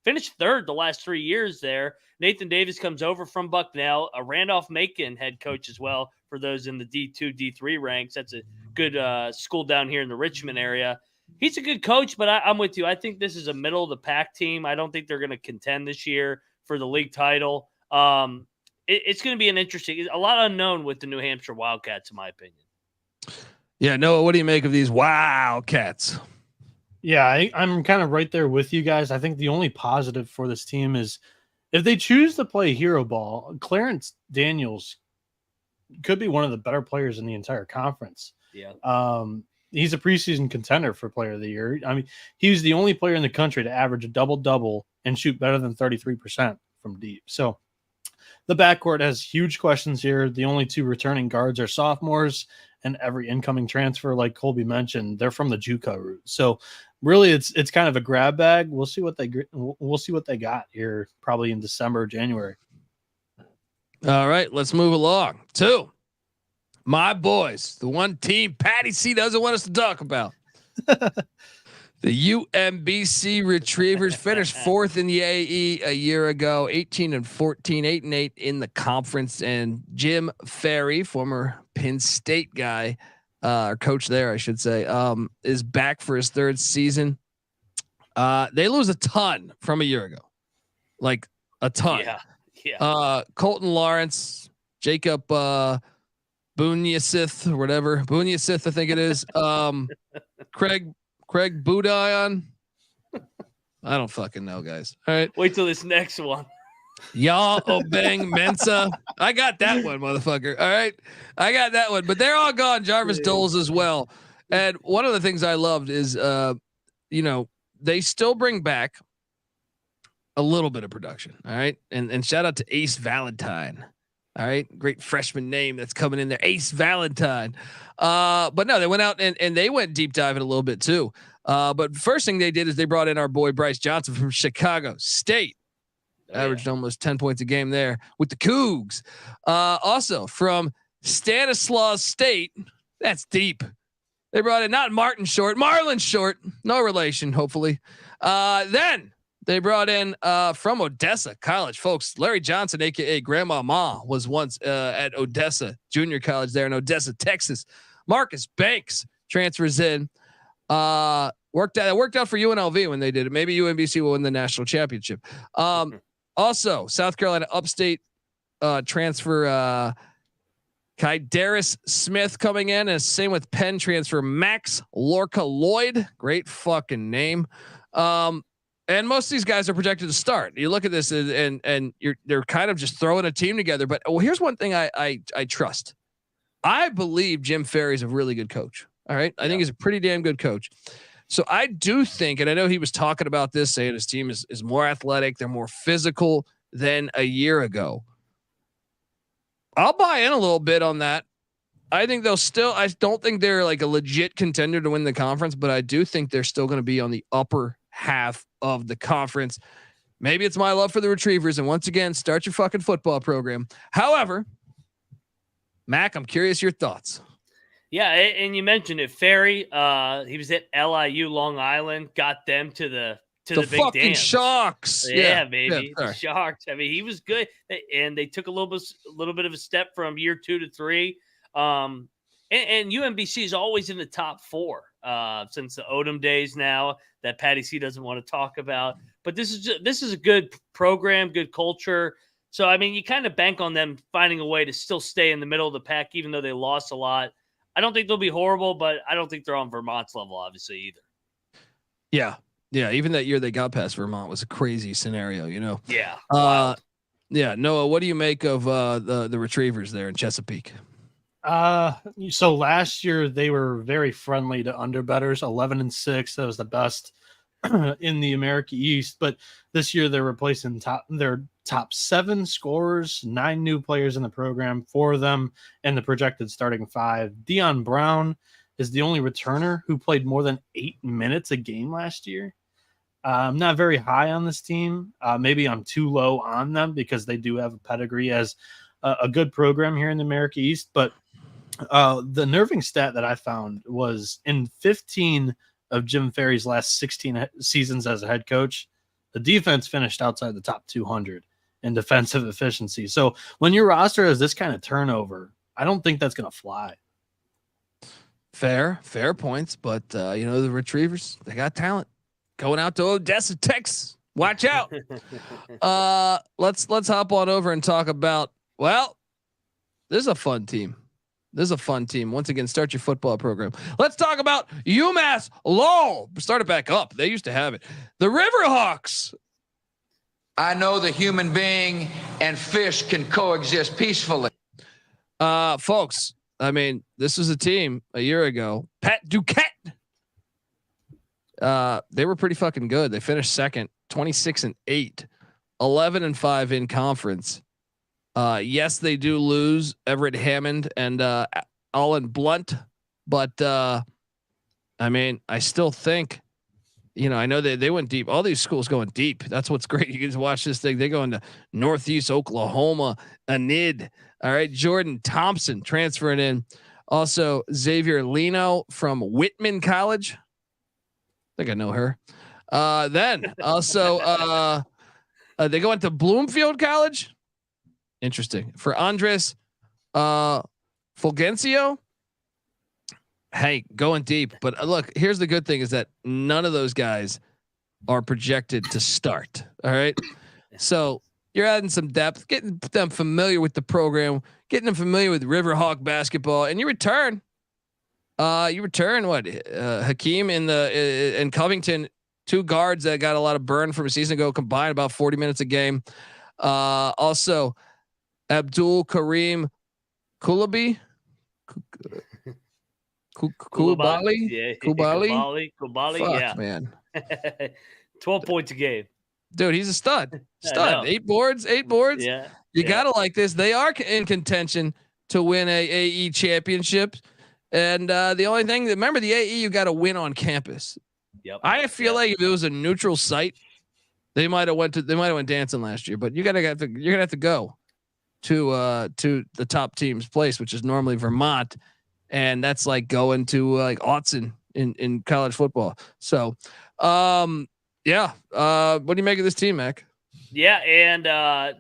finished third the last 3 years there. Nathan Davis comes over from Bucknell, a Randolph Macon head coach as well for those in the D2, D3 ranks. That's a good school down here in the Richmond area. He's a good coach, but I'm with you. I think this is a middle of the pack team. I don't think they're going to contend this year for the league title. It's going to be a lot unknown with the New Hampshire Wildcats, in my opinion. Yeah, Noah, what do you make of these Wildcats? Yeah, I'm kind of right there with you guys. I think the only positive for this team is if they choose to play hero ball, Clarence Daniels could be one of the better players in the entire conference. Yeah. He's a preseason contender for player of the year. I mean, he was the only player in the country to average a double-double and shoot better than 33% from deep. So the backcourt has huge questions here. The only two returning guards are sophomores, and every incoming transfer, like Colby mentioned, they're from the JUCO route. So really, it's kind of a grab bag. We'll see what they got here, probably in December, January. All right, let's move along to my boys, the one team Patty C doesn't want us to talk about. The UMBC Retrievers finished fourth in the AE a year ago, 18-14, 8-8 in the conference. And Jim Ferry, former Penn State guy, or coach there, I should say, is back for his third season. They lose a ton from a year ago, like a ton. Yeah. Colton Lawrence, Jacob Bunyasith or whatever, Bunyasith, I think it is. Craig Budayon. I don't fucking know, guys. All right. Wait till this next one. Y'all Obeng Mensa. I got that one, motherfucker. All right. I got that one, but they're all gone. Jarvis Doles as well. And one of the things I loved is, they still bring back a little bit of production. All right. And shout out to Ace Valentine. All right. Great freshman name that's coming in there. Ace Valentine. But no, they went out and they went deep diving a little bit too. But first thing they did is they brought in our boy Bryce Johnson from Chicago State. Averaged almost 10 points a game there with the Cougs. Also from Stanislaus State. That's deep. They brought in not Martin Short, Marlon Short. No relation, hopefully. Then they brought in from Odessa College, folks. Larry Johnson, aka Grandma Ma, was once at Odessa Junior College there in Odessa, Texas. Marcus Banks transfers in. Worked out for UNLV when they did it. Maybe UMBC will win the national championship. Also, South Carolina Upstate transfer Kydaris Smith coming in, and same with Penn transfer Max Lorca Lloyd. Great fucking name. And most of these guys are projected to start. You look at this and they're kind of just throwing a team together. But here's one thing I trust. I believe Jim Ferry's a really good coach. All right. I think he's a pretty damn good coach. So I do think, and I know he was talking about this, saying his team is more athletic. They're more physical than a year ago. I'll buy in a little bit on that. I think I don't think they're like a legit contender to win the conference, but I do think they're still going to be on the upper half of the conference. Maybe it's my love for the Retrievers. And once again, start your fucking football program. However, Mac, I'm curious your thoughts. Yeah, and you mentioned it. Ferry, he was at LIU Long Island, got them to the big fucking dance. Sharks. Yeah, baby. The Sharks. I mean, he was good. And they took a little bit of a step from year 2 to 3. And UMBC is always in the top 4 since the Odom days now that Patty C doesn't want to talk about. But this is a good program, good culture. So, I mean, you kind of bank on them finding a way to still stay in the middle of the pack, even though they lost a lot. I don't think they'll be horrible, but I don't think they're on Vermont's level, obviously, either. Yeah. Yeah. Even that year they got past Vermont was a crazy scenario, Yeah. Yeah. Noah, what do you make of the Retrievers there in Chesapeake? So last year they were very friendly to underbetters, 11-6. That was the best in the America East. But this year they're replacing their top 7 scorers, 9 new players in the program, 4 of them and the projected starting 5. Dion Brown is the only returner who played more than 8 minutes a game last year. I'm not very high on this team. Maybe I'm too low on them because they do have a pedigree as a good program here in the America East. But the nerving stat that I found was in 15 of Jim Ferry's last 16 seasons as a head coach, the defense finished outside the top 200 in defensive efficiency. So when your roster has this kind of turnover, I don't think that's going to fly. Fair points. But, the Retrievers, they got talent. Going out to Odessa, Texas. Watch out. Let's hop on over and talk about, this is a fun team. Once again, start your football program. Let's talk about UMass Lowell. Start it back up. They used to have it. The Riverhawks. I know the human being and fish can coexist peacefully. Folks, I mean, this was a team a year ago. Pat Duquette. They were pretty fucking good. They finished second, 26-8, 11-5 in conference. Yes, they do lose Everett Hammond and Allen Blunt, but I mean, I still think, I know they went deep. All these schools going deep. That's what's great. You can just watch this thing. They go into Northeast Oklahoma, Enid. All right, Jordan Thompson transferring in. Also, Xavier Leno from Whitman College. I think I know her. Then also they go into Bloomfield College. Interesting. For Andres Fulgencio. Hey, going deep. But look, here's the good thing is that none of those guys are projected to start. All right. So you're adding some depth, getting them familiar with the program, getting them familiar with Riverhawk basketball, and you return what Hakeem in Covington, 2 guards that got a lot of burn from a season ago, combined about 40 minutes a game. Also Abdul Kareem Koulibaly, Koulibaly. Yeah, man. 12 points a game. Dude, he's a stud. 8 boards. Yeah. You gotta like this. They are in contention to win a AE championship. And the only thing, remember the AE, you got to win on campus. Yep. I feel like if it was a neutral site, they might have went dancing last year. But you're gonna have to go to the top team's place, which is normally Vermont, and that's like going to like Autzen in college football. So, what do you make of this team, Mac? Yeah, and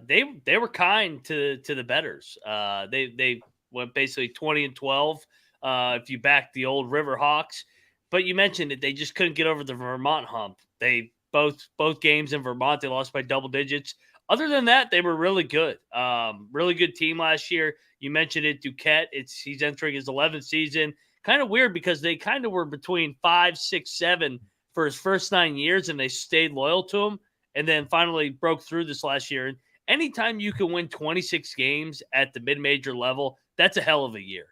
they were kind to the bettors. They went basically 20-12. If you back the old Riverhawks, but you mentioned it, they just couldn't get over the Vermont hump. They both games in Vermont, they lost by double digits. Other than that, they were really good. Really good team last year. You mentioned it, Duquette. He's entering his 11th season. Kind of weird because they kind of were between 5, 6, 7 for his first 9 years, and they stayed loyal to him, and then finally broke through this last year. And anytime you can win 26 games at the mid-major level, that's a hell of a year.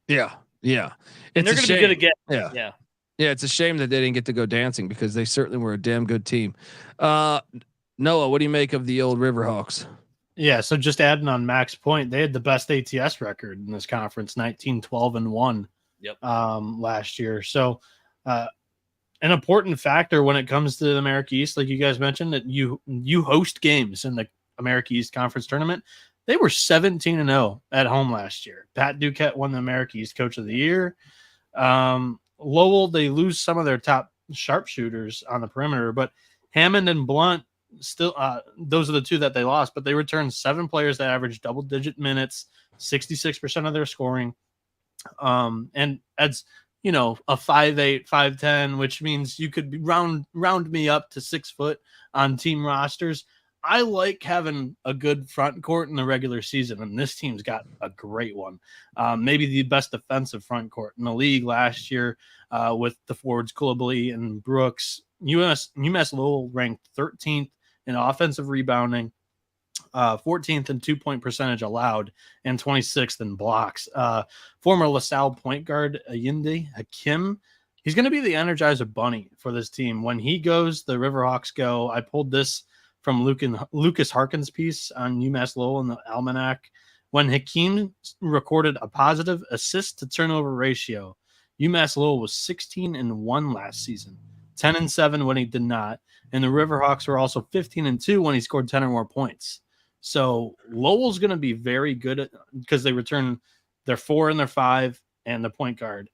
Yeah. And they're going to be good again. Yeah. It's a shame that they didn't get to go dancing because they certainly were a damn good team. Noah, what do you make of the old Riverhawks? Yeah. So just adding on Mac's point, they had the best ATS record in this conference, 19-12-1. Yep. Last year. So, an important factor when it comes to the America East, like you guys mentioned, that you host games in the America East Conference tournament. They were 17-0 at home last year. Pat Duquette won the America East Coach of the Year. Lowell, they lose some of their top sharpshooters on the perimeter, but Hammond and Blunt still, those are the 2 that they lost, but they returned 7 players that averaged double-digit minutes, 66% of their scoring. And as a 5'8", 5'10", which means you could round me up to 6 foot on team rosters. I like having a good front court in the regular season, and this team's got a great one. Maybe the best defensive front court in the league last year with the forwards Coulibaly and Brooks. UMass Lowell ranked 13th in offensive rebounding, 14th in 2-point percentage allowed, and 26th in blocks. Former LaSalle point guard Ayinde Hakim, he's going to be the Energizer Bunny for this team. When he goes, the Riverhawks go. I pulled this from Lucas Harkin's piece on UMass Lowell in the Almanac. When Hakim recorded a positive assist to turnover ratio, UMass Lowell was 16-1 last season, 10-7 when he did not. And the Riverhawks were also 15-2 when he scored 10 or more points. So Lowell's going to be very good because they return their 4 and their 5 and the point guard.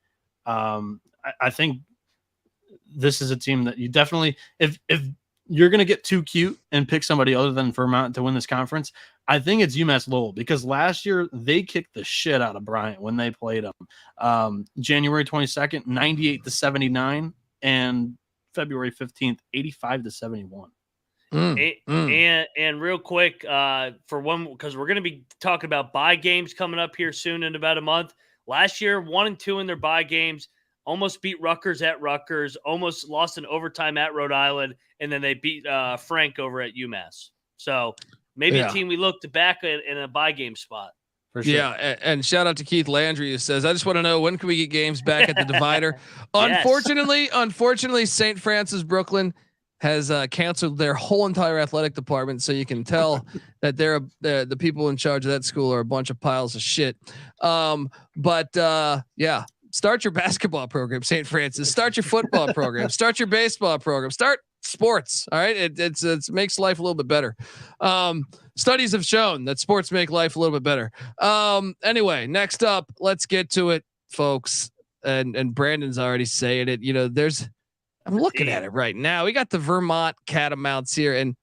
I think this is a team that you definitely, if you're going to get too cute and pick somebody other than Vermont to win this conference, I think it's UMass Lowell, because last year they kicked the shit out of Bryant when they played them. January 22nd, 98-79, and February 15th, 85-71. And real quick, for one, because we're going to be talking about bye games coming up here soon in about a month. Last year, 1-2 in their bye games, almost beat Rutgers at Rutgers, almost lost in overtime at Rhode Island, and then they beat Frank over at UMass. So maybe a team we looked back at in a bye game spot. For sure. Yeah, and shout out to Keith Landry, who says, I just want to know, when can we get games back at the Divider? Unfortunately, St. Francis Brooklyn has canceled their whole entire athletic department, so you can tell that they're the people in charge of that school are a bunch of piles of shit. Yeah, start your basketball program, St. Francis. Start your football program. Start your baseball program. Start sports. All right, it makes life a little bit better. Studies have shown that sports make life a little bit better. Anyway, next up, let's get to it, folks. And Brandon's already saying it. You know, I'm looking at it right now. We got the Vermont Catamounts here, and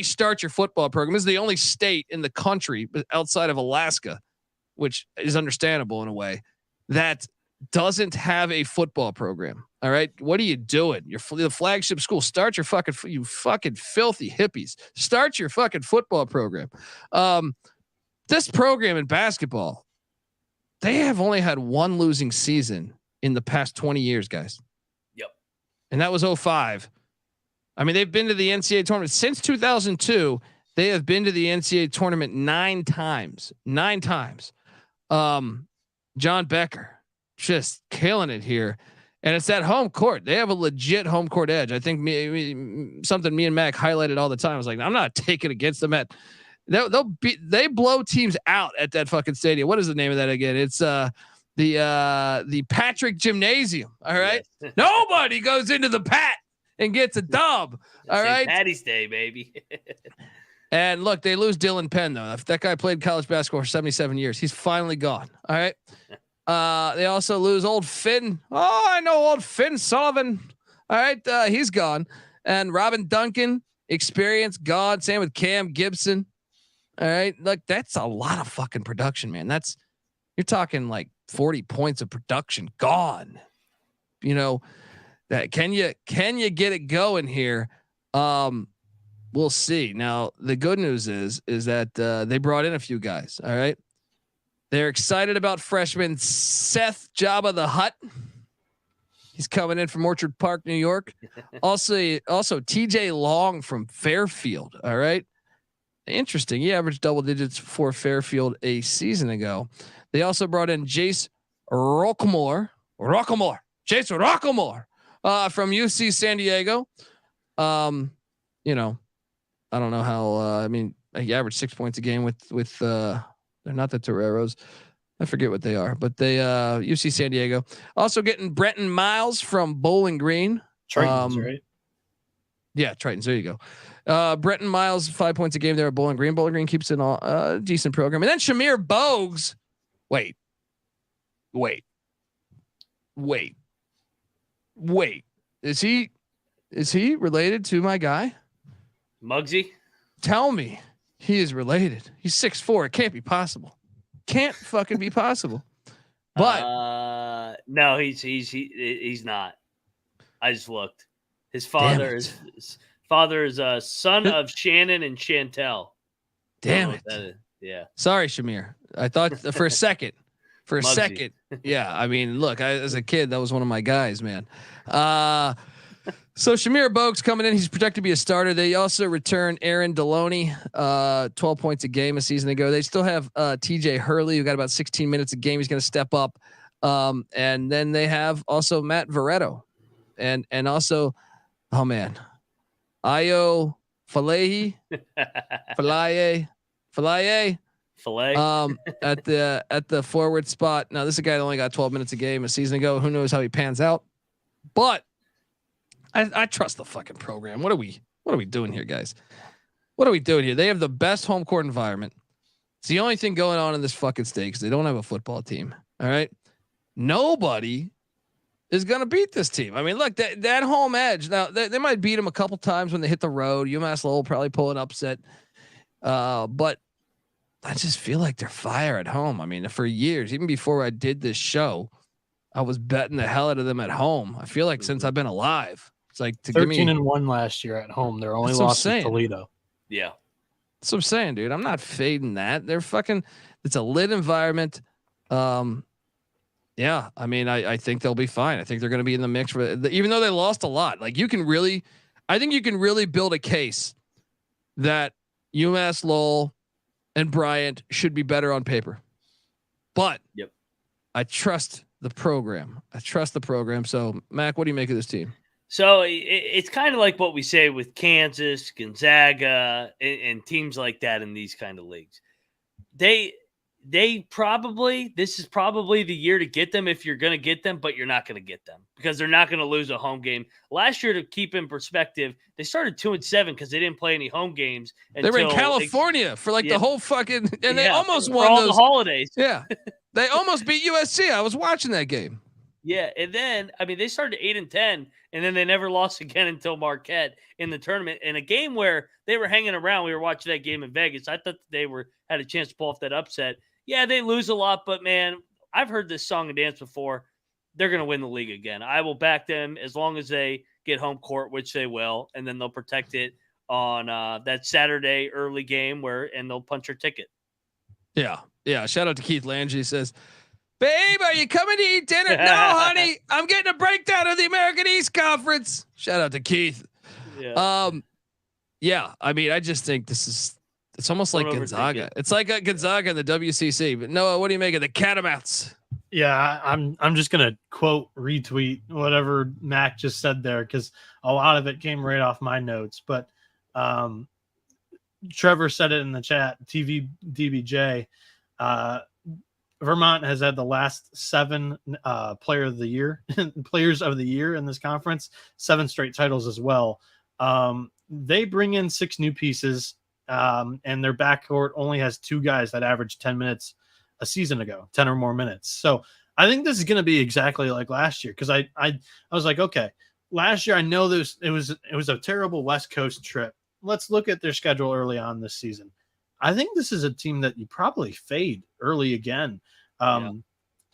start your football program. This is the only state in the country outside of Alaska, which is understandable in a way, that doesn't have a football program. All right, what are you doing? You're the flagship school. Start your you fucking filthy hippies. Start your fucking football program. This program in basketball, they have only had one losing season in the past 20 years, guys. And that was 2005. I mean, they've been to the NCAA tournament since 2002. They have been to the NCAA tournament 9 times. 9 times. John Becker just killing it here. And it's that home court. They have a legit home court edge. I think something me and Mac highlighted all the time. I was like, I'm not taking against them they blow teams out at that fucking stadium. What is the name of that again? It's the Patrick Gymnasium. All right. Yes. Nobody goes into the Pat and gets a dub. All right. Patty's Day, baby. And look, they lose Dylan Penn though. If that guy played college basketball for 77 years, he's finally gone. All right. They also lose old Finn. Oh, I know old Finn Sullivan. All right. He's gone. And Robin Duncan, experience gone. Same with Cam Gibson. All right. Like, that's a lot of fucking production, man. You're talking like 40 points of production gone. You know, that can you get it going here? We'll see. Now, the good news is that they brought in a few guys. All right. They're excited about freshman Seth Jabba the Hutt. He's coming in from Orchard Park, New York. Also TJ Long from Fairfield. All right. Interesting. He averaged double digits for Fairfield a season ago. They also brought in Jace Rockmore from UC San Diego. You know, I don't know how, I mean, he averaged 6 points a game with they're not the Toreros. I forget what they are, but they, UC San Diego. Also getting Brenton Miles from Bowling Green. Tritons, right? Yeah. Tritons. There you go. Brenton Miles, 5 points a game there at Bowling Green. Bowling Green keeps it all decent program. And then Shamir Bogues. Wait. Is he related to my guy? Muggsy? Tell me he is related. He's 6'4". It can't be possible. Can't fucking be possible. But no, he's not. I just looked. His father is Father is a son of Shannon and Chantel. Damn it. Yeah. Sorry, Shamir. I thought for a second. Yeah. I mean, look, as a kid, that was one of my guys, man. So Shamir Bogues coming in. He's projected to be a starter. They also return Aaron Deloney, 12 points a game a season ago. They still have TJ Hurley, who got about 16 minutes a game. He's going to step up. And then they have also Matt Veretto and also, oh man, Ayo Falaye. At the forward spot. Now this is a guy that only got 12 minutes a game a season ago. Who knows how he pans out? But I trust the fucking program. What are we doing here, guys? What are we doing here? They have the best home court environment. It's the only thing going on in this fucking state because they don't have a football team. All right. Nobody is going to beat this team. I mean, look, that home edge. Now they might beat them a couple times when they hit the road. UMass Lowell probably pull an upset. But I just feel like they're fire at home. I mean, for years, even before I did this show, I was betting the hell out of them at home. I feel like since I've been alive, it's like 13-1 last year at home. They're only lost to Toledo. Yeah. That's what I'm saying, dude. I'm not fading that. They're fucking, it's a lit environment. Yeah. I mean, I think they'll be fine. I think they're going to be in the mix for even though they lost a lot. Like I think you can really build a case that UMass Lowell and Bryant should be better on paper, but I trust the program. So Mac, what do you make of this team? So it's kind of like what we say with Kansas, Gonzaga, and teams like that in these kind of leagues. This is probably the year to get them if you're going to get them, but you're not going to get them because they're not going to lose a home game. Last year, to keep in perspective, they started 2-7 because they didn't play any home games. They were in California for like the whole fucking, and they almost won all the holidays. Yeah. They almost beat USC. I was watching that game. Yeah. And then, I mean, they started 8-10 and then they never lost again until Marquette in the tournament. In a game where they were hanging around, we were watching that game in Vegas. I thought they had a chance to pull off that upset. Yeah, they lose a lot, but man, I've heard this song and dance before. They're going to win the league again. I will back them as long as they get home court, which they will, and then they'll protect it on that Saturday early game and they'll punch your ticket. Yeah. Yeah. Shout out to Keith Lange. Says, babe, are you coming to eat dinner? No, honey, I'm getting a breakdown of the American East Conference. Shout out to Keith. Yeah. Yeah. I mean, I just think it's almost like Gonzaga. It's like a Gonzaga in the WCC. But Noah, what do you make of the Catamounts? Yeah, I'm just gonna retweet whatever Mac just said there because a lot of it came right off my notes. But Trevor said it in the chat. TV DBJ. Vermont has had the last 7 players of the year in this conference, 7 straight titles as well. They bring in 6 new pieces. And their backcourt only has 2 guys that averaged 10 minutes a season ago, 10 or more minutes. So I think this is going to be exactly like last year. Cause I was like, okay, last year, I know it was a terrible West Coast trip. Let's look at their schedule early on this season. I think this is a team that you probably fade early again.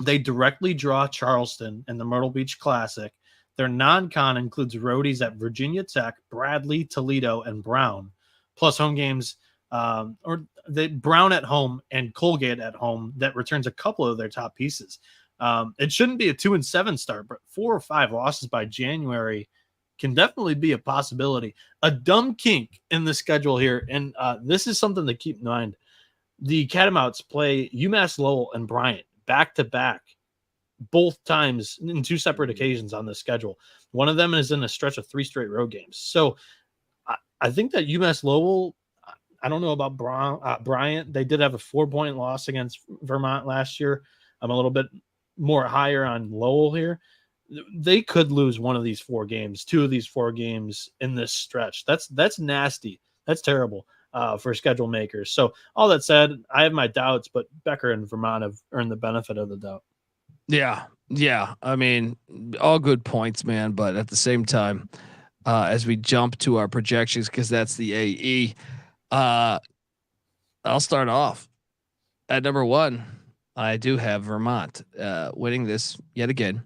They directly draw Charleston in the Myrtle Beach Classic. Their non-con includes roadies at Virginia Tech, Bradley, Toledo, and Brown. Plus home games, or the Brown at home and Colgate at home that returns a couple of their top pieces. It shouldn't be a 2-7 start, but 4 or 5 losses by January can definitely be a possibility. A dumb kink in the schedule here, and this is something to keep in mind. The Catamounts play UMass Lowell and Bryant back-to-back, both times in 2 separate occasions on the schedule. One of them is in a stretch of 3 straight road games. So I think that UMass Lowell, I don't know about Bryant. They did have a 4-point loss against Vermont last year. I'm a little bit more higher on Lowell here. They could lose one of these 4 games, 2 of these 4 games in this stretch. That's nasty. That's terrible for schedule makers. So all that said, I have my doubts, but Becker and Vermont have earned the benefit of the doubt. Yeah. Yeah. I mean, all good points, man. But at the same time, as we jump to our projections, because that's the AE, I'll start off at number 1. I do have Vermont winning this yet again.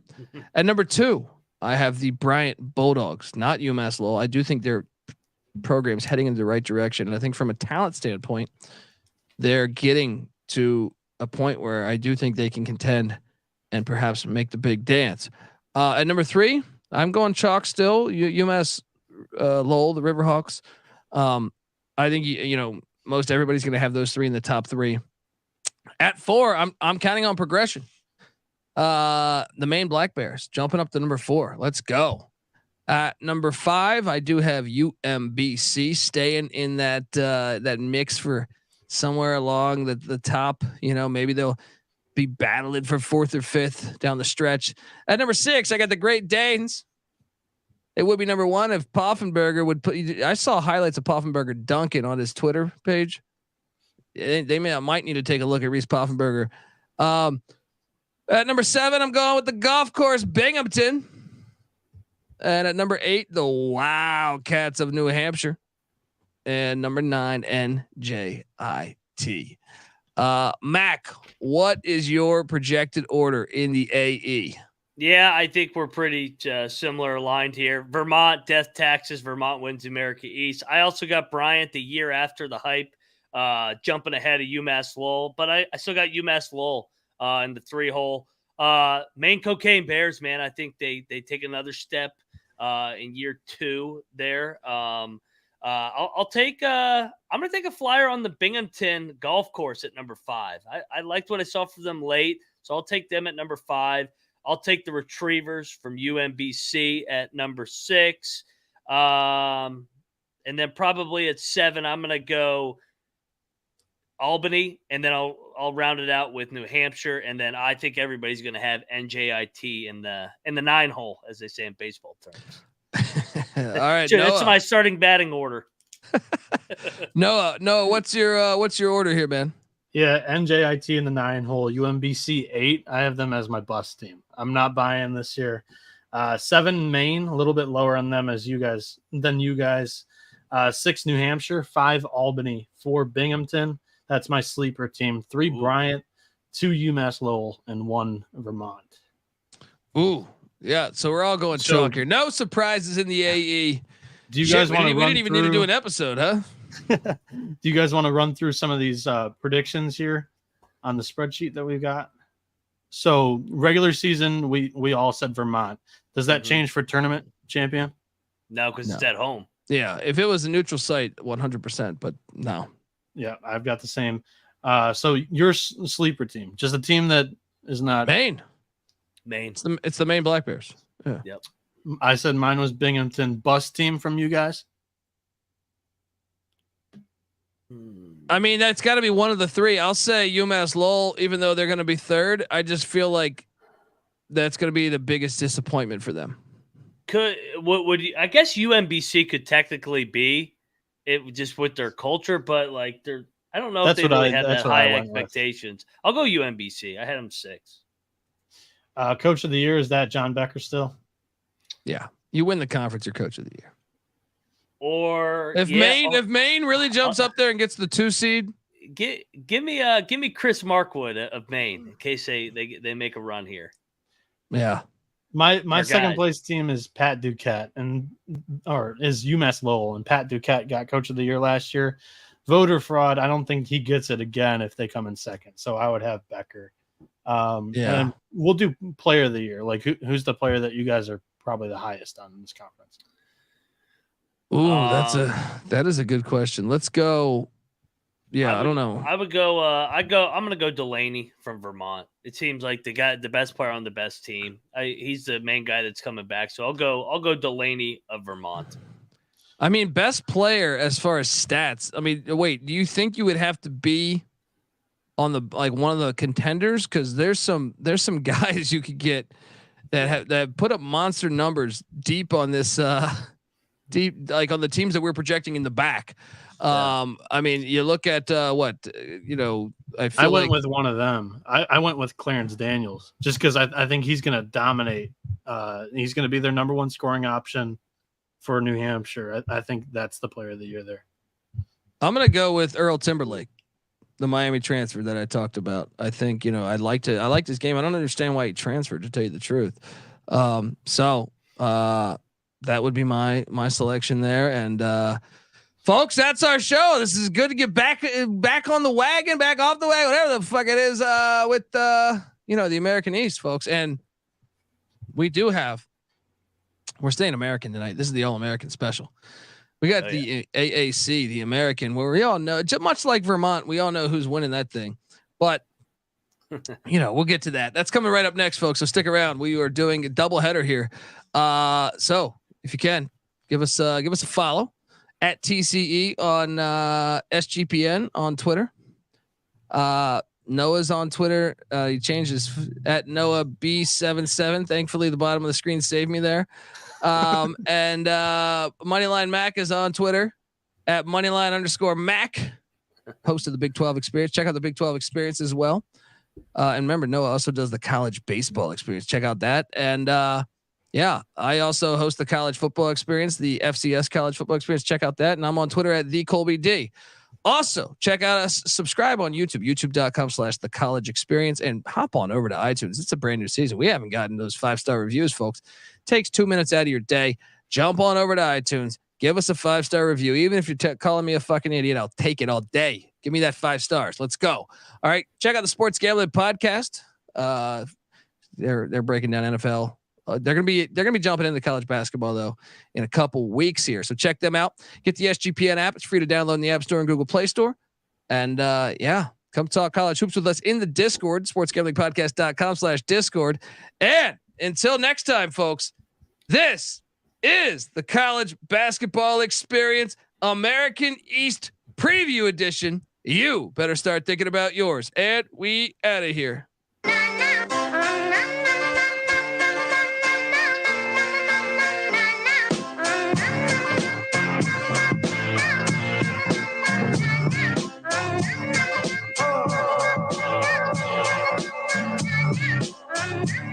At number 2, I have the Bryant Bulldogs, not UMass Lowell. I do think they're programs heading in the right direction. And I think from a talent standpoint, they're getting to a point where I do think they can contend and perhaps make the big dance. At number 3, I'm going chalk still. UMass Lowell, the Riverhawks. I think most everybody's going to have those 3 in the top 3. At 4, I'm counting on progression. The Maine Black Bears jumping up to number 4. Let's go. At number 5, I do have UMBC staying in that mix for somewhere along the top. Maybe they'll be battling for 4th or 5th down the stretch. At number 6, I got the Great Danes. It would be number 1 if Poffenberger would put. I saw highlights of Poffenberger dunking on his Twitter page. They might need to take a look at Reese Poffenberger. At number 7, I'm going with the golf course Binghamton. And at number 8, the Wildcats of New Hampshire. And number 9, NJIT. Mac, what is your projected order in the AE? Yeah, I think we're pretty similar aligned here. Vermont, death taxes. Vermont wins America East. I also got Bryant the year after the hype, jumping ahead of UMass Lowell. But I still got UMass Lowell in the 3-hole. Maine Cocaine Bears, man. I think they take another step in year 2 there. I'm going to take a flyer on the Binghamton golf course at number 5. I liked what I saw from them late, so I'll take them at number 5. I'll take the Retrievers from UMBC at number 6. And then probably at 7, I'm going to go Albany, and then I'll round it out with New Hampshire, and then I think everybody's going to have NJIT in the 9-hole, as they say in baseball terms. All right, that's my starting batting order. Noah, what's your order here, man? Yeah, NJIT in the 9-hole, UMBC 8. I have them as my bust team. I'm not buying this year. 7 Maine, a little bit lower on them than you guys. 6 New Hampshire, 5 Albany, 4 Binghamton. That's my sleeper team. 3 Bryant, 2 UMass Lowell, and 1 Vermont. Ooh, yeah. So we're all going chalk here. No surprises in the AE. Do you guys want to? We didn't even need to do an episode, huh? Do you guys want to run through some of these predictions here on the spreadsheet that we've got? So regular season, we all said Vermont. Does that change for tournament champion? No, because it's at home. Yeah, if it was a neutral site, 100%, but no. Yeah, I've got the same. So your sleeper team, just a team that is not Maine. It's the Maine Black Bears. Yeah. Yep. I said mine was Binghamton. Bust team from you guys. I mean, that's got to be one of the 3. I'll say UMass Lowell, even though they're going to be 3rd. I just feel like that's going to be the biggest disappointment for them. I guess UMBC could technically be it just with their culture, but like I don't know if they really had that high expectations. I'll go UMBC. I had them 6. Coach of the year, is that John Becker still? Yeah, you win the conference, you're coach of the year. Or if Maine really jumps up there and gets the 2 seed, give me Chris Markwood of Maine in case they make a run here. Yeah. My second place team is Pat Duquette is UMass Lowell, and Pat Duquette got coach of the year last year. Voter fraud. I don't think he gets it again if they come in second. So I would have Becker. And we'll do player of the year. Like who's the player that you guys are probably the highest on in this conference? Ooh, that is a good question. Let's go. Yeah, I don't know. I would go. I'm going to go Delaney from Vermont. It seems like the best player on the best team. He's the main guy that's coming back. So I'll go Delaney of Vermont. I mean, best player as far as stats. I mean, wait, do you think you would have to be on one of the contenders? Because there's some guys you could get that put up monster numbers deep on this deep, like on the teams that we're projecting in the back. I mean, you look at I went with one of them. I went with Clarence Daniels just because I think he's going to dominate. He's going to be their number 1 scoring option for New Hampshire. I think that's the player of the year there. I'm going to go with Earl Timberlake, the Miami transfer that I talked about. I think, I like this game. I don't understand why he transferred, to tell you the truth. that would be my selection there. And folks, that's our show. This is good to get back on the wagon, back off the wagon, whatever the fuck it is, with the American East, folks. And we're staying American tonight. This is the All-American special. We got the AAC, the American, where we all know, much like Vermont, we all know who's winning that thing. But we'll get to that. That's coming right up next, folks. So stick around. We are doing a double header here. So if you can give us a follow at TCE on SGPN on Twitter. Noah's on Twitter. He changed his at Noah B77. Thankfully, the bottom of the screen saved me there. And Moneyline Mac is on Twitter at Moneyline_Mac, host of the Big 12 Experience. Check out the Big 12 Experience as well. And remember, Noah also does the College Baseball Experience. Check out that. And I also host the College Football Experience, the FCS College Football Experience. Check out that. And I'm on Twitter at @TheColbyD. Also, check out us. Subscribe on YouTube, youtube.com/The College Experience, and hop on over to iTunes. It's a brand new season. We haven't gotten those 5-star reviews, folks. Takes 2 minutes out of your day. Jump on over to iTunes. Give us a 5-star review. Even if you're calling me a fucking idiot, I'll take it all day. Give me that 5 stars. Let's go. All right. Check out the Sports Gambling Podcast. They're breaking down NFL. They're gonna be jumping into college basketball though in a couple weeks here. So check them out. Get the SGPN app. It's free to download in the App Store and Google Play Store. And come talk college hoops with us in the Discord, sportsgamblingpodcast.com/Discord. And until next time, folks, this is the College Basketball Experience American East Preview Edition. You better start thinking about yours. And we out of here.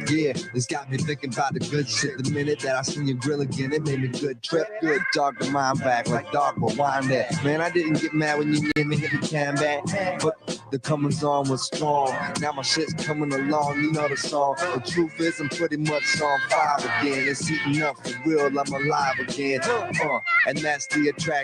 Yeah, it's got me thinking about the good shit. The minute that I seen your grill again, it made me good trip. Good dog to mine back like dog, but wine that. Man, I didn't get mad when you gave me hit the can back. But the comings on was strong. Now my shit's coming along, you know the song. The truth is I'm pretty much on fire again. It's heating up for real, I'm alive again. And that's the attraction.